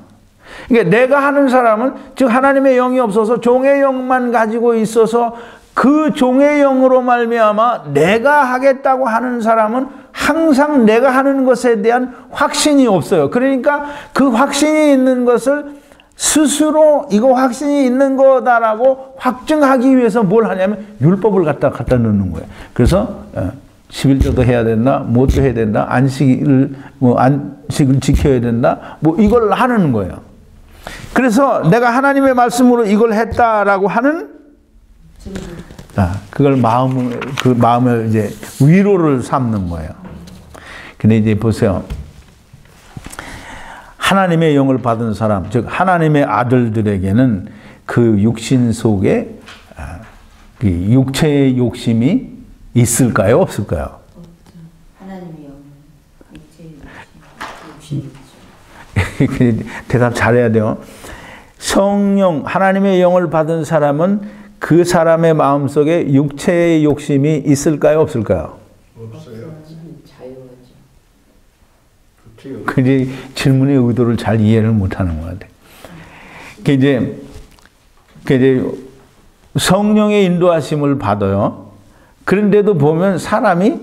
그러니까 내가 하는 사람은 즉 하나님의 영이 없어서 종의 영만 가지고 있어서 그 종의 영으로 말미암아 내가 하겠다고 하는 사람은 항상 내가 하는 것에 대한 확신이 없어요. 그러니까 그 확신이 있는 것을 스스로 이거 확신이 있는 거다라고 확증하기 위해서 뭘 하냐면 율법을 갖다 넣는 거예요. 그래서 11조도 해야 된다, 뭐도 해야 된다, 안식을 지켜야 된다, 뭐 이걸 하는 거예요. 그래서 내가 하나님의 말씀으로 이걸 했다라고 하는 그걸 그 마음을 이제 위로를 삼는 거예요. 근데 이제 보세요. 하나님의 영을 받은 사람, 즉 하나님의 아들들에게는 그 육신 속에 육체의 욕심이 있을까요? 없을까요? 하나님의 영은 육체의 욕심이 있죠. 대답 잘해야 돼요. 성령, 하나님의 영을 받은 사람은 그 사람의 마음속에 육체의 욕심이 있을까요? 없을까요? 없어요. 그 질문의 의도를 잘 이해를 못하는 것 같아요. 그 이제 성령의 인도하심을 받아요. 그런데도 보면 사람이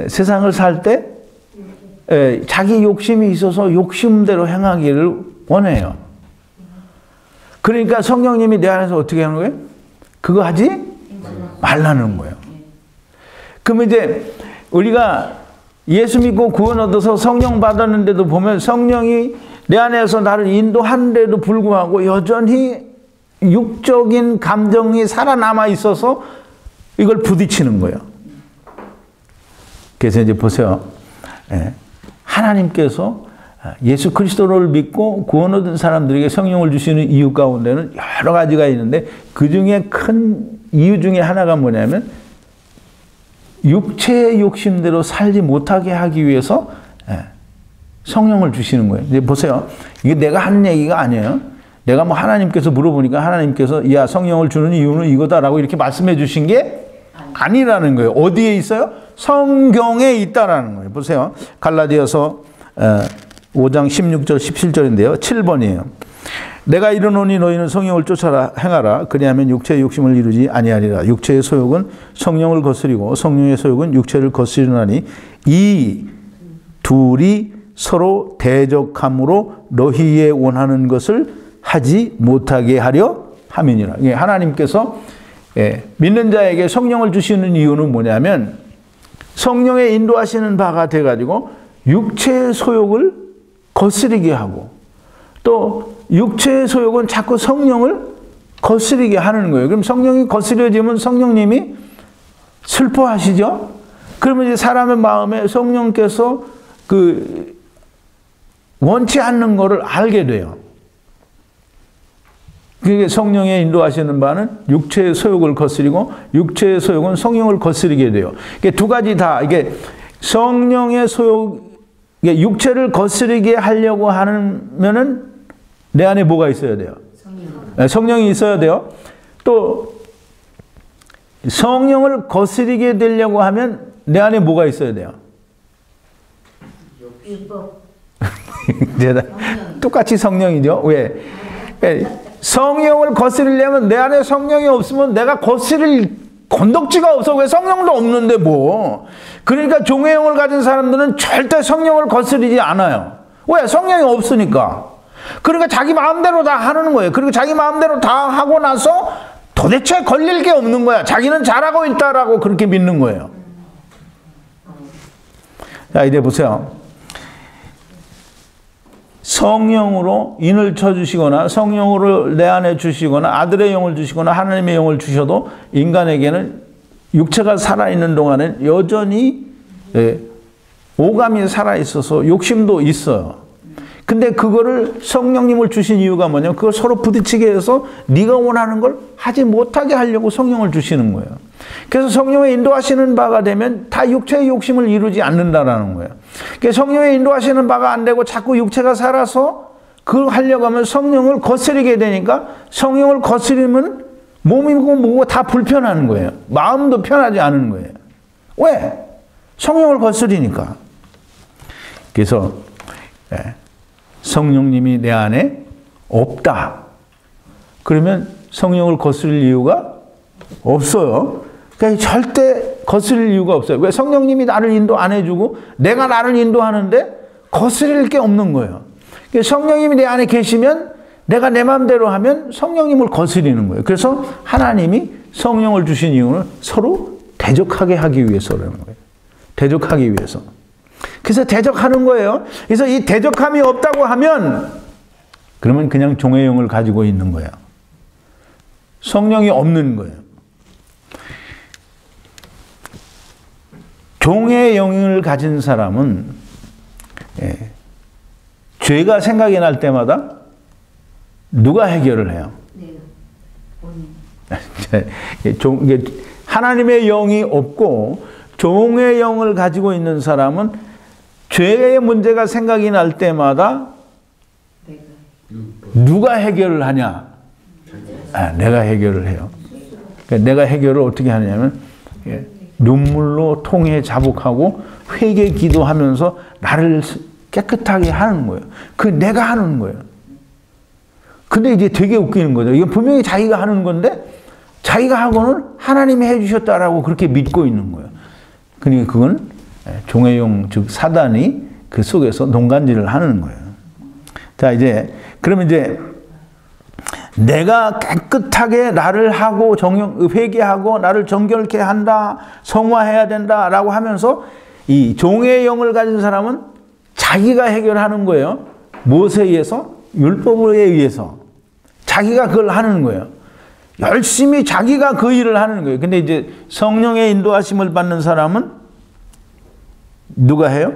세상을 살 때 자기 욕심이 있어서 욕심대로 행하기를 원해요. 그러니까 성령님이 내 안에서 어떻게 하는 거예요? 그거 하지 말라는 거예요. 그러면 이제 우리가 예수 믿고 구원 얻어서 성령 받았는데도 보면 성령이 내 안에서 나를 인도하는데도 불구하고 여전히 육적인 감정이 살아남아 있어서 이걸 부딪히는 거예요. 그래서 이제 보세요. 하나님께서 예수 그리스도를 믿고 구원 얻은 사람들에게 성령을 주시는 이유 가운데는 여러 가지가 있는데 그 중에 큰 이유 중에 하나가 뭐냐면 육체의 욕심대로 살지 못하게 하기 위해서 성령을 주시는 거예요. 이제 보세요. 이게 내가 하는 얘기가 아니에요. 내가 뭐 하나님께서 물어보니까 하나님께서 야 성령을 주는 이유는 이거다라고 이렇게 말씀해 주신 게 아니라는 거예요. 어디에 있어요? 성경에 있다라는 거예요. 보세요. 갈라디아서 5장 16절 17절인데요. 7번이에요. 내가 이르노니 너희는 성령을 쫓아라 행하라. 그리하면 육체의 욕심을 이루지 아니하리라. 육체의 소욕은 성령을 거스리고 성령의 소욕은 육체를 거스리나니 이 둘이 서로 대적함으로 너희의 원하는 것을 하지 못하게 하려 함이니라. 하나님께서 믿는 자에게 성령을 주시는 이유는 뭐냐면 성령의 인도하시는 바가 돼가지고 육체의 소욕을 거스리게 하고 또 육체의 소욕은 자꾸 성령을 거스리게 하는 거예요. 그럼 성령이 거스려지면 성령님이 슬퍼하시죠? 그러면 이제 사람의 마음에 성령께서 원치 않는 것을 알게 돼요. 그게 성령의 인도하시는 바는 육체의 소욕을 거스리고 육체의 소욕은 성령을 거스리게 돼요. 이게 두 가지 다 이게 성령의 소욕, 육체를 거스리게 하려고 하면은 내 안에 뭐가 있어야 돼요? 성령이 있어야 돼요. 또 성령을 거스리게 되려고 하면 내 안에 뭐가 있어야 돼요? 율법. 똑같이 성령이죠. 왜? 성령을 거스리려면 내 안에 성령이 없으면 내가 거스릴 건덕지가 없어. 왜? 성령도 없는데 뭐. 그러니까 종의 영을 가진 사람들은 절대 성령을 거스리지 않아요. 왜? 성령이 없으니까. 그러니까 자기 마음대로 다 하는 거예요. 그리고 자기 마음대로 다 하고 나서 도대체 걸릴 게 없는 거야. 자기는 잘하고 있다라고 그렇게 믿는 거예요. 자, 이제 보세요. 성령으로 인을 쳐주시거나 성령으로 내 안에 주시거나 아들의 영을 주시거나 하나님의 영을 주셔도 인간에게는 육체가 살아있는 동안엔 여전히 오감이 살아있어서 욕심도 있어요. 근데 그거를 성령님을 주신 이유가 뭐냐면 그걸 서로 부딪히게 해서 네가 원하는 걸 하지 못하게 하려고 성령을 주시는 거예요. 그래서 성령의 인도하시는 바가 되면 다 육체의 욕심을 이루지 않는다라는 거예요. 그러니까 성령의 인도하시는 바가 안 되고 자꾸 육체가 살아서 그걸 하려고 하면 성령을 거스리게 되니까 성령을 거스리면 몸이고 뭐고 다 불편한 거예요. 마음도 편하지 않은 거예요. 왜? 성령을 거스리니까. 그래서 성령님이 내 안에 없다. 그러면 성령을 거스릴 이유가 없어요. 그러니까 절대 거스릴 이유가 없어요. 왜? 성령님이 나를 인도 안 해주고 내가 나를 인도하는데 거스릴 게 없는 거예요. 그러니까 성령님이 내 안에 계시면 내가 내 마음대로 하면 성령님을 거스리는 거예요. 그래서 하나님이 성령을 주신 이유는 서로 대적하게 하기 위해서라는 거예요. 대적하기 위해서. 그래서 대적하는 거예요. 그래서 이 대적함이 없다고 하면 그러면 그냥 종의 영을 가지고 있는 거예요. 성령이 없는 거예요. 종의 영을 가진 사람은 죄가 생각이 날 때마다 누가 해결을 해요? 하나님의 영이 없고 종의 영을 가지고 있는 사람은 죄의 문제가 생각이 날 때마다 누가 해결을 하냐? 내가 해결을 해요. 내가 해결을 어떻게 하냐면 눈물로 통해 자복하고 회개 기도하면서 나를 깨끗하게 하는 거예요. 그 내가 하는 거예요. 근데 이제 되게 웃기는 거죠. 이건 분명히 자기가 하는 건데 자기가 하고는 하나님이 해주셨다라고 그렇게 믿고 있는 거예요. 그러니까 그건 종의 영, 즉 사단이 그 속에서 농간질을 하는 거예요. 자, 이제 그러면 이제 내가 깨끗하게 나를 하고 회개하고 나를 정결케 한다, 성화해야 된다라고 하면서 이 종의 영을 가진 사람은 자기가 해결하는 거예요. 무엇에 의해서? 율법에 의해서. 자기가 그걸 하는 거예요. 열심히 자기가 그 일을 하는 거예요. 근데 이제 성령의 인도하심을 받는 사람은 누가 해요?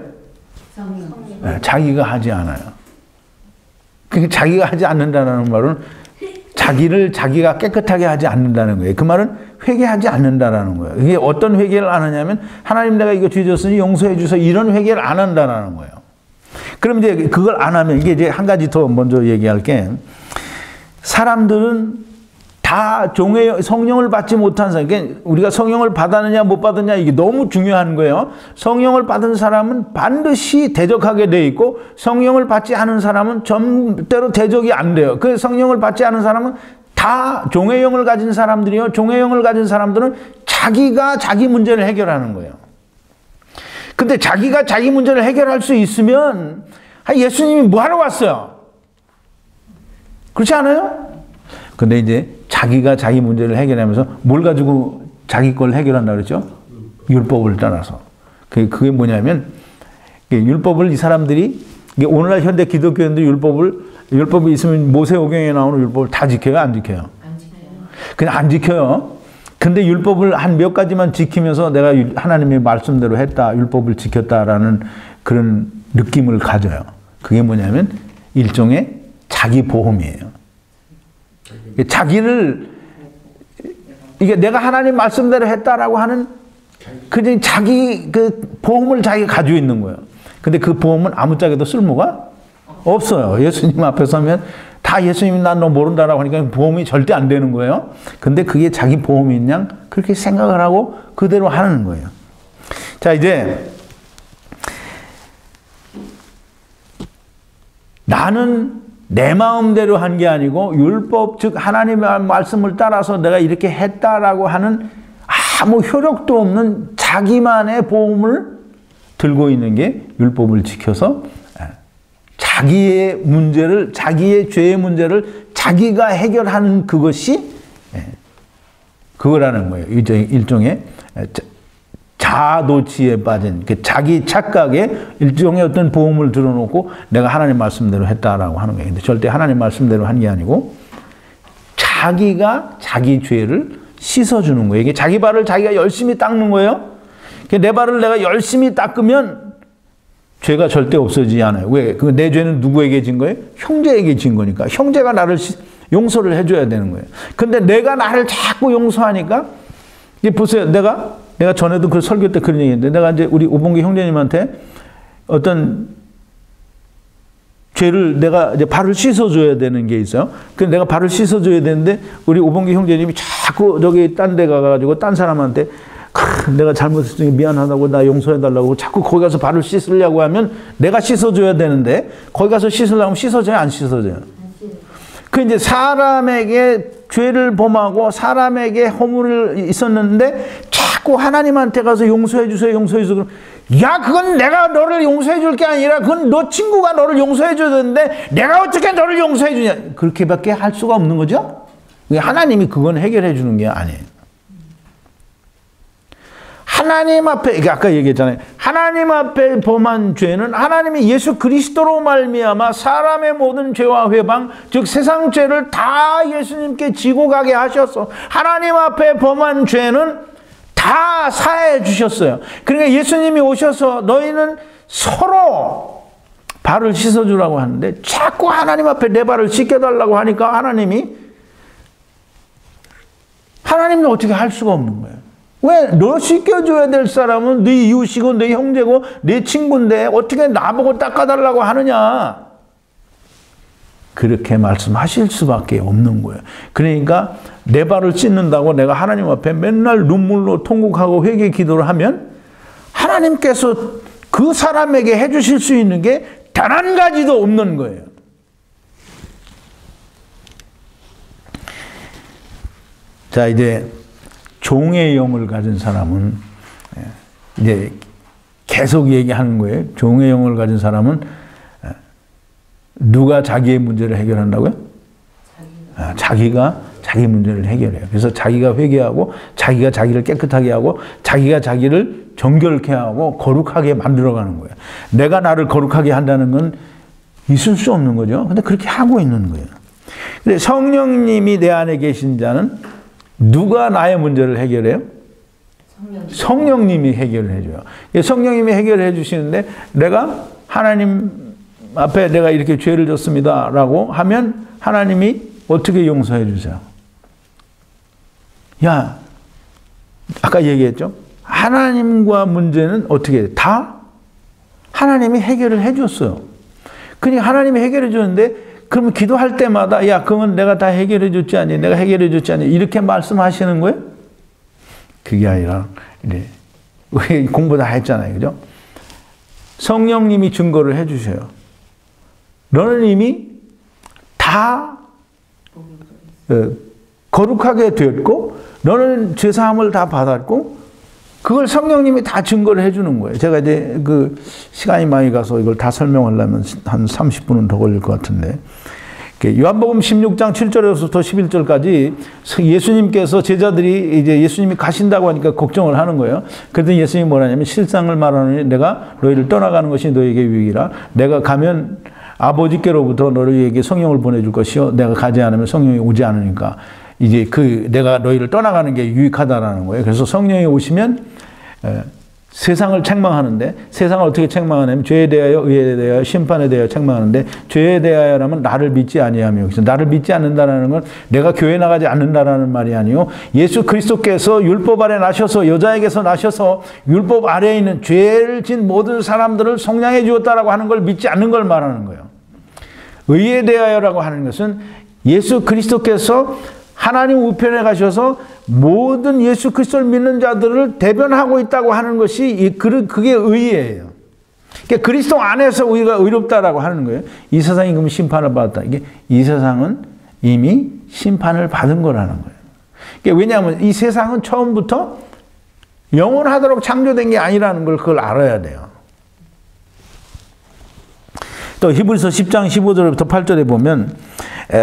자기가 하지 않아요. 그러니까 자기가 하지 않는다는 말은 자기가 깨끗하게 하지 않는다는 거예요. 그 말은 회개하지 않는다는 거예요. 이게 어떤 회개를 안 하냐면 하나님 내가 이거 죄 졌으니 용서해 주셔서 이런 회개를 안 한다는 거예요. 그럼 이제 그걸 안 하면 이게 이제 한 가지 더 먼저 얘기할 게 사람들은 다 성령을 받지 못한 사람, 그러니까 우리가 성령을 받았느냐 못 받았느냐 이게 너무 중요한 거예요. 성령을 받은 사람은 반드시 대적하게 돼 있고 성령을 받지 않은 사람은 절대로 대적이 안 돼요. 그 성령을 받지 않은 사람은 다 종의 영을 가진 사람들이요. 종의 영을 가진 사람들은 자기가 자기 문제를 해결하는 거예요. 근데 자기가 자기 문제를 해결할 수 있으면 예수님이 뭐 하러 왔어요? 그렇지 않아요? 근데 이제 자기가 자기 문제를 해결하면서 뭘 가지고 자기 걸 해결한다 그랬죠? 율법을 따라서. 그게 뭐냐면 율법을 이 사람들이 오늘날 현대 기독교인들이 율법이 있으면 모세오경에 나오는 율법을 다 지켜요? 안 지켜요? 안 지켜요. 그냥 안 지켜요. 근데 율법을 한 몇 가지만 지키면서 내가 하나님의 말씀대로 했다, 율법을 지켰다라는 그런 느낌을 가져요. 그게 뭐냐면 일종의 자기 보험이에요. 자기를 이게 내가 하나님 말씀대로 했다라고 하는 그냥 자기 그 보험을 자기가 가지고 있는 거예요. 근데 그 보험은 아무짝에도 쓸모가 없어요. 예수님 앞에 서면 다 예수님이 난 너 모른다라고 하니까 보험이 절대 안 되는 거예요. 근데 그게 자기 보험인 양 그렇게 생각을 하고 그대로 하는 거예요. 자, 이제 나는 내 마음대로 한 게 아니고 율법, 즉 하나님의 말씀을 따라서 내가 이렇게 했다라고 하는 아무 효력도 없는 자기만의 보험을 들고 있는 게 율법을 지켜서 자기의 문제를, 자기의 죄의 문제를 자기가 해결하는 그것이 그거라는 거예요. 일종의 자아도취에 빠진 자기 착각에 일종의 어떤 보험을 들어놓고 내가 하나님 말씀대로 했다라고 하는 거예요. 근데 절대 하나님 말씀대로 한 게 아니고 자기가 자기 죄를 씻어주는 거예요. 이게 자기 발을 자기가 열심히 닦는 거예요. 내 발을 내가 열심히 닦으면 죄가 절대 없어지지 않아요. 왜? 내 죄는 누구에게 진 거예요? 형제에게 진 거니까. 형제가 나를 용서를 해줘야 되는 거예요. 근데 내가 나를 자꾸 용서하니까, 이제 보세요. 내가 전에도 그 설교 때 그런 얘기 했는데, 내가 이제 우리 오봉기 형제님한테 어떤 죄를 내가 이제 발을 씻어줘야 되는 게 있어요. 그래서 내가 발을 씻어줘야 되는데, 우리 오봉기 형제님이 자꾸 저기 딴 데 가가지고 딴 사람한테 내가 잘못했으니 미안하다고 나 용서해달라고 자꾸 거기 가서 발을 씻으려고 하면 내가 씻어줘야 되는데, 거기 가서 씻으려고 하면 씻어져요? 안 씻어져요? 그 이제 사람에게 죄를 범하고 사람에게 허물이 있었는데 자꾸 하나님한테 가서 용서해 주세요, 용서해 주세요. 야, 그건 내가 너를 용서해 줄 게 아니라 그건 너 친구가 너를 용서해 줘야 되는데 내가 어떻게 너를 용서해 주냐. 그렇게밖에 할 수가 없는 거죠. 하나님이 그건 해결해 주는 게 아니에요. 하나님 앞에, 아까 얘기했잖아요. 하나님 앞에 범한 죄는 하나님이 예수 그리스도로 말미암아 사람의 모든 죄와 회방, 즉 세상 죄를 다 예수님께 지고 가게 하셔서 하나님 앞에 범한 죄는 다 사해 주셨어요. 그러니까 예수님이 오셔서 너희는 서로 발을 씻어주라고 하는데 자꾸 하나님 앞에 내 발을 씻겨달라고 하니까 하나님은 어떻게 할 수가 없는 거예요. 왜? 너 씻겨줘야 될 사람은 네 이웃이고 네 형제고 네 친구인데 어떻게 나보고 닦아달라고 하느냐. 그렇게 말씀하실 수밖에 없는 거예요. 그러니까 내 발을 씻는다고 내가 하나님 앞에 맨날 눈물로 통곡하고 회개 기도를 하면 하나님께서 그 사람에게 해주실 수 있는 게 단 한 가지도 없는 거예요. 자, 이제 종의 영을 가진 사람은 이제 계속 얘기하는 거예요. 종의 영을 가진 사람은 누가 자기의 문제를 해결한다고요? 자기가 자기 문제를 해결해요. 그래서 자기가 회개하고 자기가 자기를 깨끗하게 하고 자기가 자기를 정결케 하고 거룩하게 만들어가는 거예요. 내가 나를 거룩하게 한다는 건 있을 수 없는 거죠. 근데 그렇게 하고 있는 거예요. 근데 성령님이 내 안에 계신 자는 누가 나의 문제를 해결해요? 성령님이 해결을 해줘요. 성령님이 해결해 주시는데 내가 하나님 앞에 내가 이렇게 죄를 졌습니다 라고 하면 하나님이 어떻게 용서해 주세요? 야, 아까 얘기했죠? 하나님과 문제는 어떻게 해요? 다 하나님이 해결을 해 줬어요. 그러니까 하나님이 해결해 줬는데 그러면 기도할 때마다 야, 그건 내가 다 해결해 줬지 않니? 내가 해결해 줬지 않니? 이렇게 말씀하시는 거예요? 그게 아니라 이제 공부 다 했잖아요. 그죠? 성령님이 증거를 해 주셔요. 너는 이미 다 거룩하게 되었고 너는 죄사함을 다 받았고 그걸 성령님이 다 증거를 해 주는 거예요. 제가 이제 그 시간이 많이 가서 이걸 다 설명하려면 한 30분은 더 걸릴 것 같은데 요한복음 16장 7절에서부터 11절까지 예수님께서 제자들이 이제 예수님이 가신다고 하니까 걱정을 하는 거예요. 그랬더니 예수님이 뭐라냐면 실상을 말하노니 내가 너희를 떠나가는 것이 너희에게 유익이라. 내가 가면 아버지께로부터 너희에게 성령을 보내줄 것이요. 내가 가지 않으면 성령이 오지 않으니까 이제 내가 너희를 떠나가는 게 유익하다라는 거예요. 그래서 성령이 오시면 세상을 책망하는데 세상을 어떻게 책망하냐면 죄에 대하여 의에 대하여 심판에 대하여 책망하는데 죄에 대하여라면 나를 믿지 아니하며 그래서 나를 믿지 않는다라는 건 내가 교회 나가지 않는다라는 말이 아니요 예수 그리스도께서 율법 아래 나셔서 여자에게서 나셔서 율법 아래에 있는 죄를 진 모든 사람들을 속량해 주었다라고 하는 걸 믿지 않는 걸 말하는 거예요. 의에 대하여라고 하는 것은 예수 그리스도께서 하나님 우편에 가셔서 모든 예수 그리스도를 믿는 자들을 대변하고 있다고 하는 것이 그게 의예요. 그러니까 그리스도 안에서 우리가 의롭다라고 하는 거예요. 이 세상이 그럼 심판을 받았다. 이게 이 세상은 이미 심판을 받은 거라는 거예요. 그러니까 왜냐하면 이 세상은 처음부터 영원하도록 창조된 게 아니라는 걸 그걸 알아야 돼요. 또 히브리서 10장 15절부터 8절에 보면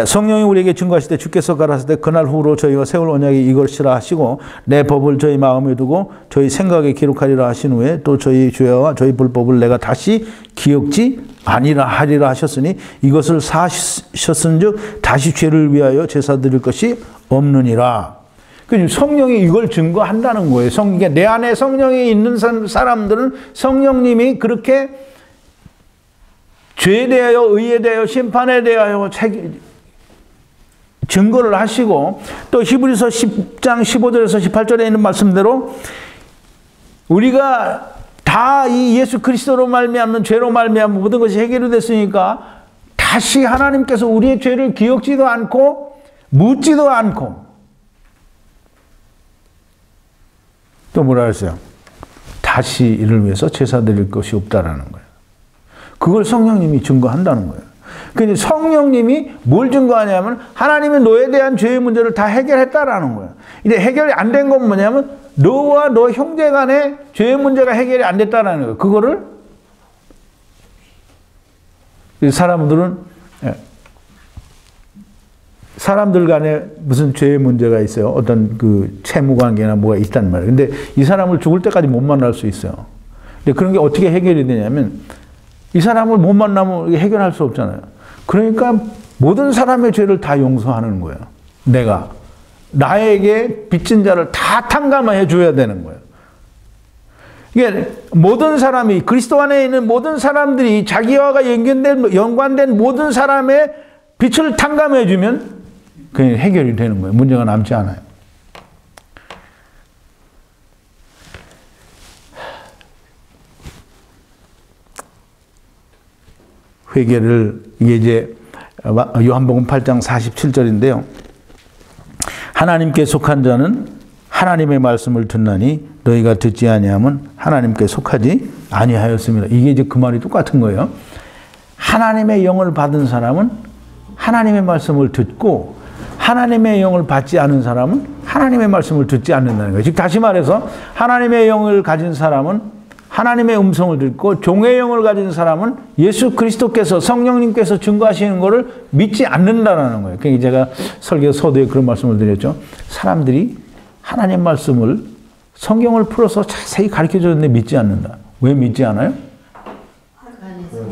성령이 우리에게 증거하실 때 주께서 가라사대 때 그날 후로 저희와 세울 언약이 이것이라 하시고 내 법을 저희 마음에 두고 저희 생각에 기록하리라 하신 후에 또 저희 죄와 저희 불법을 내가 다시 기억지 아니라 하리라 하셨으니 이것을 사하셨은즉 다시 죄를 위하여 제사 드릴 것이 없느니라. 성령이 이걸 증거한다는 거예요. 내 안에 성령이 있는 사람들은 성령님이 그렇게 죄에 대하여 의에 대하여 심판에 대하여 증거를 하시고 또 히브리서 10장 15절에서 18절에 있는 말씀대로 우리가 다 이 예수 그리스도로 말미암는 죄로 말미암은 모든 것이 해결이 됐으니까 다시 하나님께서 우리의 죄를 기억지도 않고 묻지도 않고 또 뭐라 했어요? 다시 이를 위해서 제사 드릴 것이 없다라는 거예요. 그걸 성령님이 증거한다는 거예요. 근데 성령님이 뭘 증거하냐면 하나님이 너에 대한 죄의 문제를 다 해결했다라는 거예요. 근데 해결이 안 된 건 뭐냐면 너와 너 형제 간의 죄의 문제가 해결이 안 됐다라는 거예요. 그거를 사람들 간에 무슨 죄의 문제가 있어요. 어떤 그 채무 관계나 뭐가 있단 말이에요. 근데 이 사람을 죽을 때까지 못 만날 수 있어요. 근데 그런 게 어떻게 해결이 되냐면 이 사람을 못 만나면 해결할 수 없잖아요. 그러니까 모든 사람의 죄를 다 용서하는 거예요. 내가 나에게 빚진 자를 다 탕감해 줘야 되는 거예요. 이게 모든 사람이 그리스도 안에 있는 모든 사람들이 자기와 연관된 모든 사람의 빚을 탕감해 주면 그게 해결이 되는 거예요. 문제가 남지 않아요. 회개를 이게 이제 요한복음 8장 47절인데요. 하나님께 속한 자는 하나님의 말씀을 듣나니 너희가 듣지 아니하면 하나님께 속하지 아니하였습니다. 이게 이제 그 말이 똑같은 거예요. 하나님의 영을 받은 사람은 하나님의 말씀을 듣고 하나님의 영을 받지 않은 사람은 하나님의 말씀을 듣지 않는다는 거예요. 즉 다시 말해서 하나님의 영을 가진 사람은 하나님의 음성을 듣고 종의 영을 가진 사람은 예수 그리스도께서 성령님께서 증거하시는 것을 믿지 않는다라는 거예요. 그러니까 제가 설교 서두에 그런 말씀을 드렸죠. 사람들이 하나님 말씀을 성경을 풀어서 자세히 가르쳐줬는데 믿지 않는다. 왜 믿지 않아요?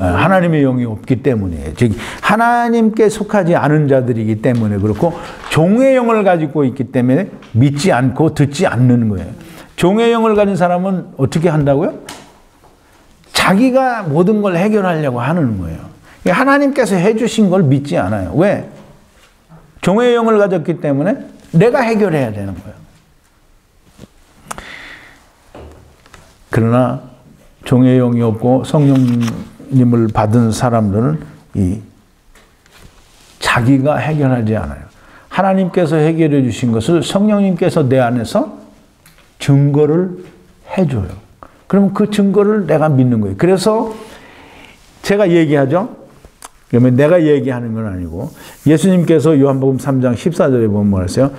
하나님의 영이 없기 때문이에요. 즉 하나님께 속하지 않은 자들이기 때문에 그렇고 종의 영을 가지고 있기 때문에 믿지 않고 듣지 않는 거예요. 종의 영을 가진 사람은 어떻게 한다고요? 자기가 모든 걸 해결하려고 하는 거예요. 하나님께서 해주신 걸 믿지 않아요. 왜? 종의 영을 가졌기 때문에 내가 해결해야 되는 거예요. 그러나 종의 영이 없고 성령님을 받은 사람들은 자기가 해결하지 않아요. 하나님께서 해결해 주신 것을 성령님께서 내 안에서 증거를 해줘요. 그러면 그 증거를 내가 믿는 거예요. 그래서 제가 얘기하죠. 그러면 내가 얘기하는 건 아니고 예수님께서 요한복음 3장 14절에 보면 뭐 하세요?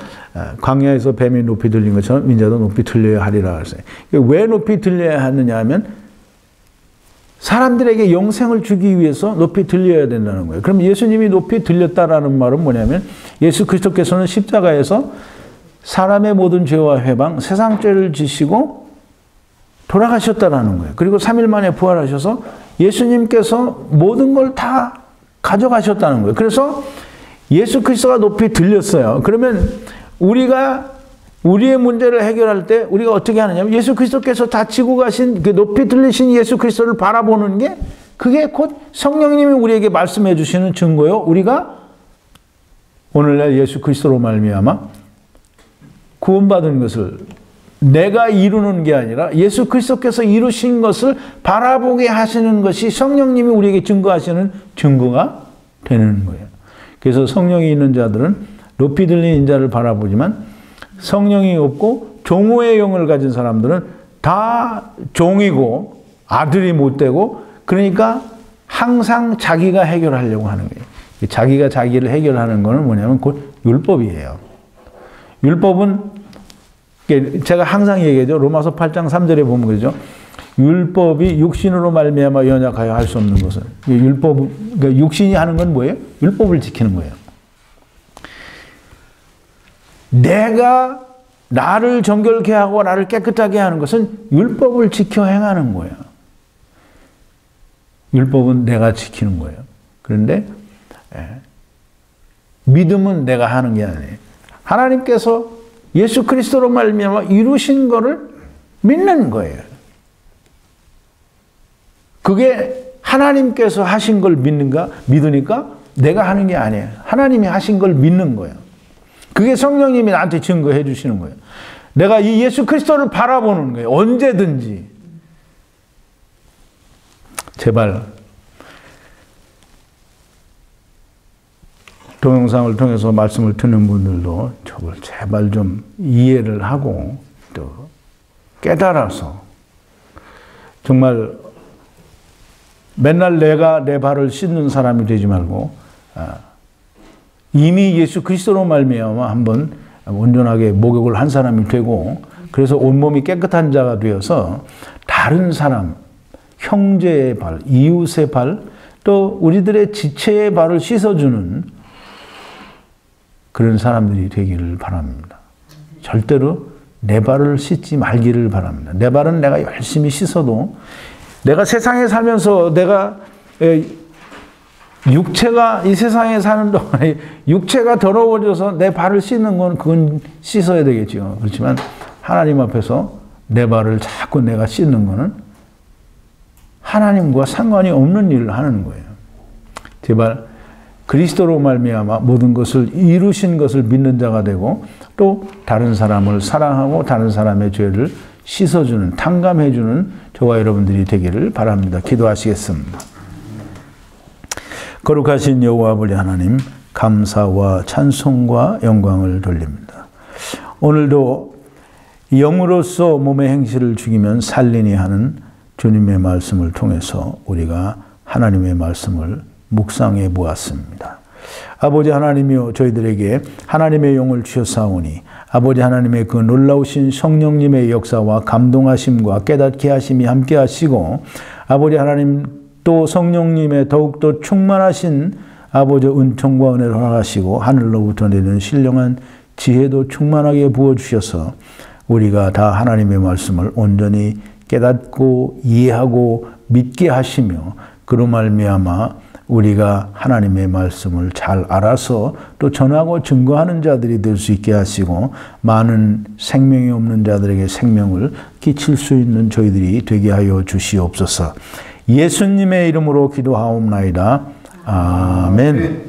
광야에서 뱀이 높이 들린 것처럼 인자도 높이 들려야 하리라 하셨어요. 왜 높이 들려야 하느냐 하면 사람들에게 영생을 주기 위해서 높이 들려야 된다는 거예요. 그럼 예수님이 높이 들렸다라는 말은 뭐냐면 예수 그리스도께서는 십자가에서 사람의 모든 죄와 회방, 세상 죄를 지시고 돌아가셨다라는 거예요. 그리고 3일 만에 부활하셔서 예수님께서 모든 걸 다 가져가셨다는 거예요. 그래서 예수 그리스도가 높이 들렸어요. 그러면 우리가 우리의 문제를 해결할 때 우리가 어떻게 하느냐면 예수 그리스도께서 다 지고 가신 그 높이 들리신 예수 그리스도를 바라보는 게 그게 곧 성령님이 우리에게 말씀해 주시는 증거요. 우리가 오늘날 예수 그리스도로 말미암아 구원받은 것을 내가 이루는 게 아니라 예수 그리스도께서 이루신 것을 바라보게 하시는 것이 성령님이 우리에게 증거하시는 증거가 되는 거예요. 그래서 성령이 있는 자들은 높이 들린 인자를 바라보지만 성령이 없고 종의 영을 가진 사람들은 다 종이고 아들이 못 되고 그러니까 항상 자기가 해결하려고 하는 거예요. 자기가 자기를 해결하는 거는 뭐냐면 곧 율법이에요. 율법은 제가 항상 얘기하죠. 로마서 8장 3절에 보면 그러죠. 율법이 육신으로 말미암아 연약하여 할 수 없는 것은 그러니까 육신이 하는 건 뭐예요? 율법을 지키는 거예요. 내가 나를 정결케 하고 나를 깨끗하게 하는 것은 율법을 지켜 행하는 거예요. 율법은 내가 지키는 거예요. 그런데 믿음은 내가 하는 게 아니에요. 하나님께서 예수 그리스도로 말미암아 이루신 거를 믿는 거예요. 그게 하나님께서 하신 걸 믿으니까 내가 하는 게 아니에요. 하나님이 하신 걸 믿는 거예요. 그게 성령님이 나한테 증거해 주시는 거예요. 내가 이 예수 그리스도를 바라보는 거예요. 언제든지. 제발 동영상을 통해서 말씀을 듣는 분들도 저걸 제발 좀 이해를 하고 또 깨달아서 정말 맨날 내가 내 발을 씻는 사람이 되지 말고 이미 예수 그리스도로 말미암아 한번 온전하게 목욕을 한 사람이 되고 그래서 온몸이 깨끗한 자가 되어서 다른 사람, 형제의 발, 이웃의 발, 또 우리들의 지체의 발을 씻어주는 그런 사람들이 되기를 바랍니다. 절대로 내 발을 씻지 말기를 바랍니다. 내 발은 내가 열심히 씻어도 내가 세상에 살면서 내가 육체가 이 세상에 사는 동안에 육체가 더러워져서 내 발을 씻는 건 그건 씻어야 되겠죠. 그렇지만 하나님 앞에서 내 발을 자꾸 내가 씻는 거는 하나님과 상관이 없는 일을 하는 거예요. 제발 그리스도로 말미암아 모든 것을 이루신 것을 믿는 자가 되고 또 다른 사람을 사랑하고 다른 사람의 죄를 씻어주는, 탕감해주는 저와 여러분들이 되기를 바랍니다. 기도하시겠습니다. 거룩하신 여호와 아버지 하나님, 감사와 찬송과 영광을 돌립니다. 오늘도 영으로서 몸의 행실을 죽이면 살리니 하는 주님의 말씀을 통해서 우리가 하나님의 말씀을 묵상해 보았습니다. 아버지 하나님이여 저희들에게 하나님의 영을 주셨사오니 아버지 하나님의 그 놀라우신 성령님의 역사와 감동하심과 깨닫게 하심이 함께 하시고 아버지 하나님 또 성령님의 더욱더 충만하신 아버지 은총과 은혜를 허락하시고 하늘로부터 내리는 신령한 지혜도 충만하게 부어주셔서 우리가 다 하나님의 말씀을 온전히 깨닫고 이해하고 믿게 하시며 그로 말미암아 우리가 하나님의 말씀을 잘 알아서 또 전하고 증거하는 자들이 될 수 있게 하시고 많은 생명이 없는 자들에게 생명을 끼칠 수 있는 저희들이 되게 하여 주시옵소서. 예수님의 이름으로 기도하옵나이다. 아멘.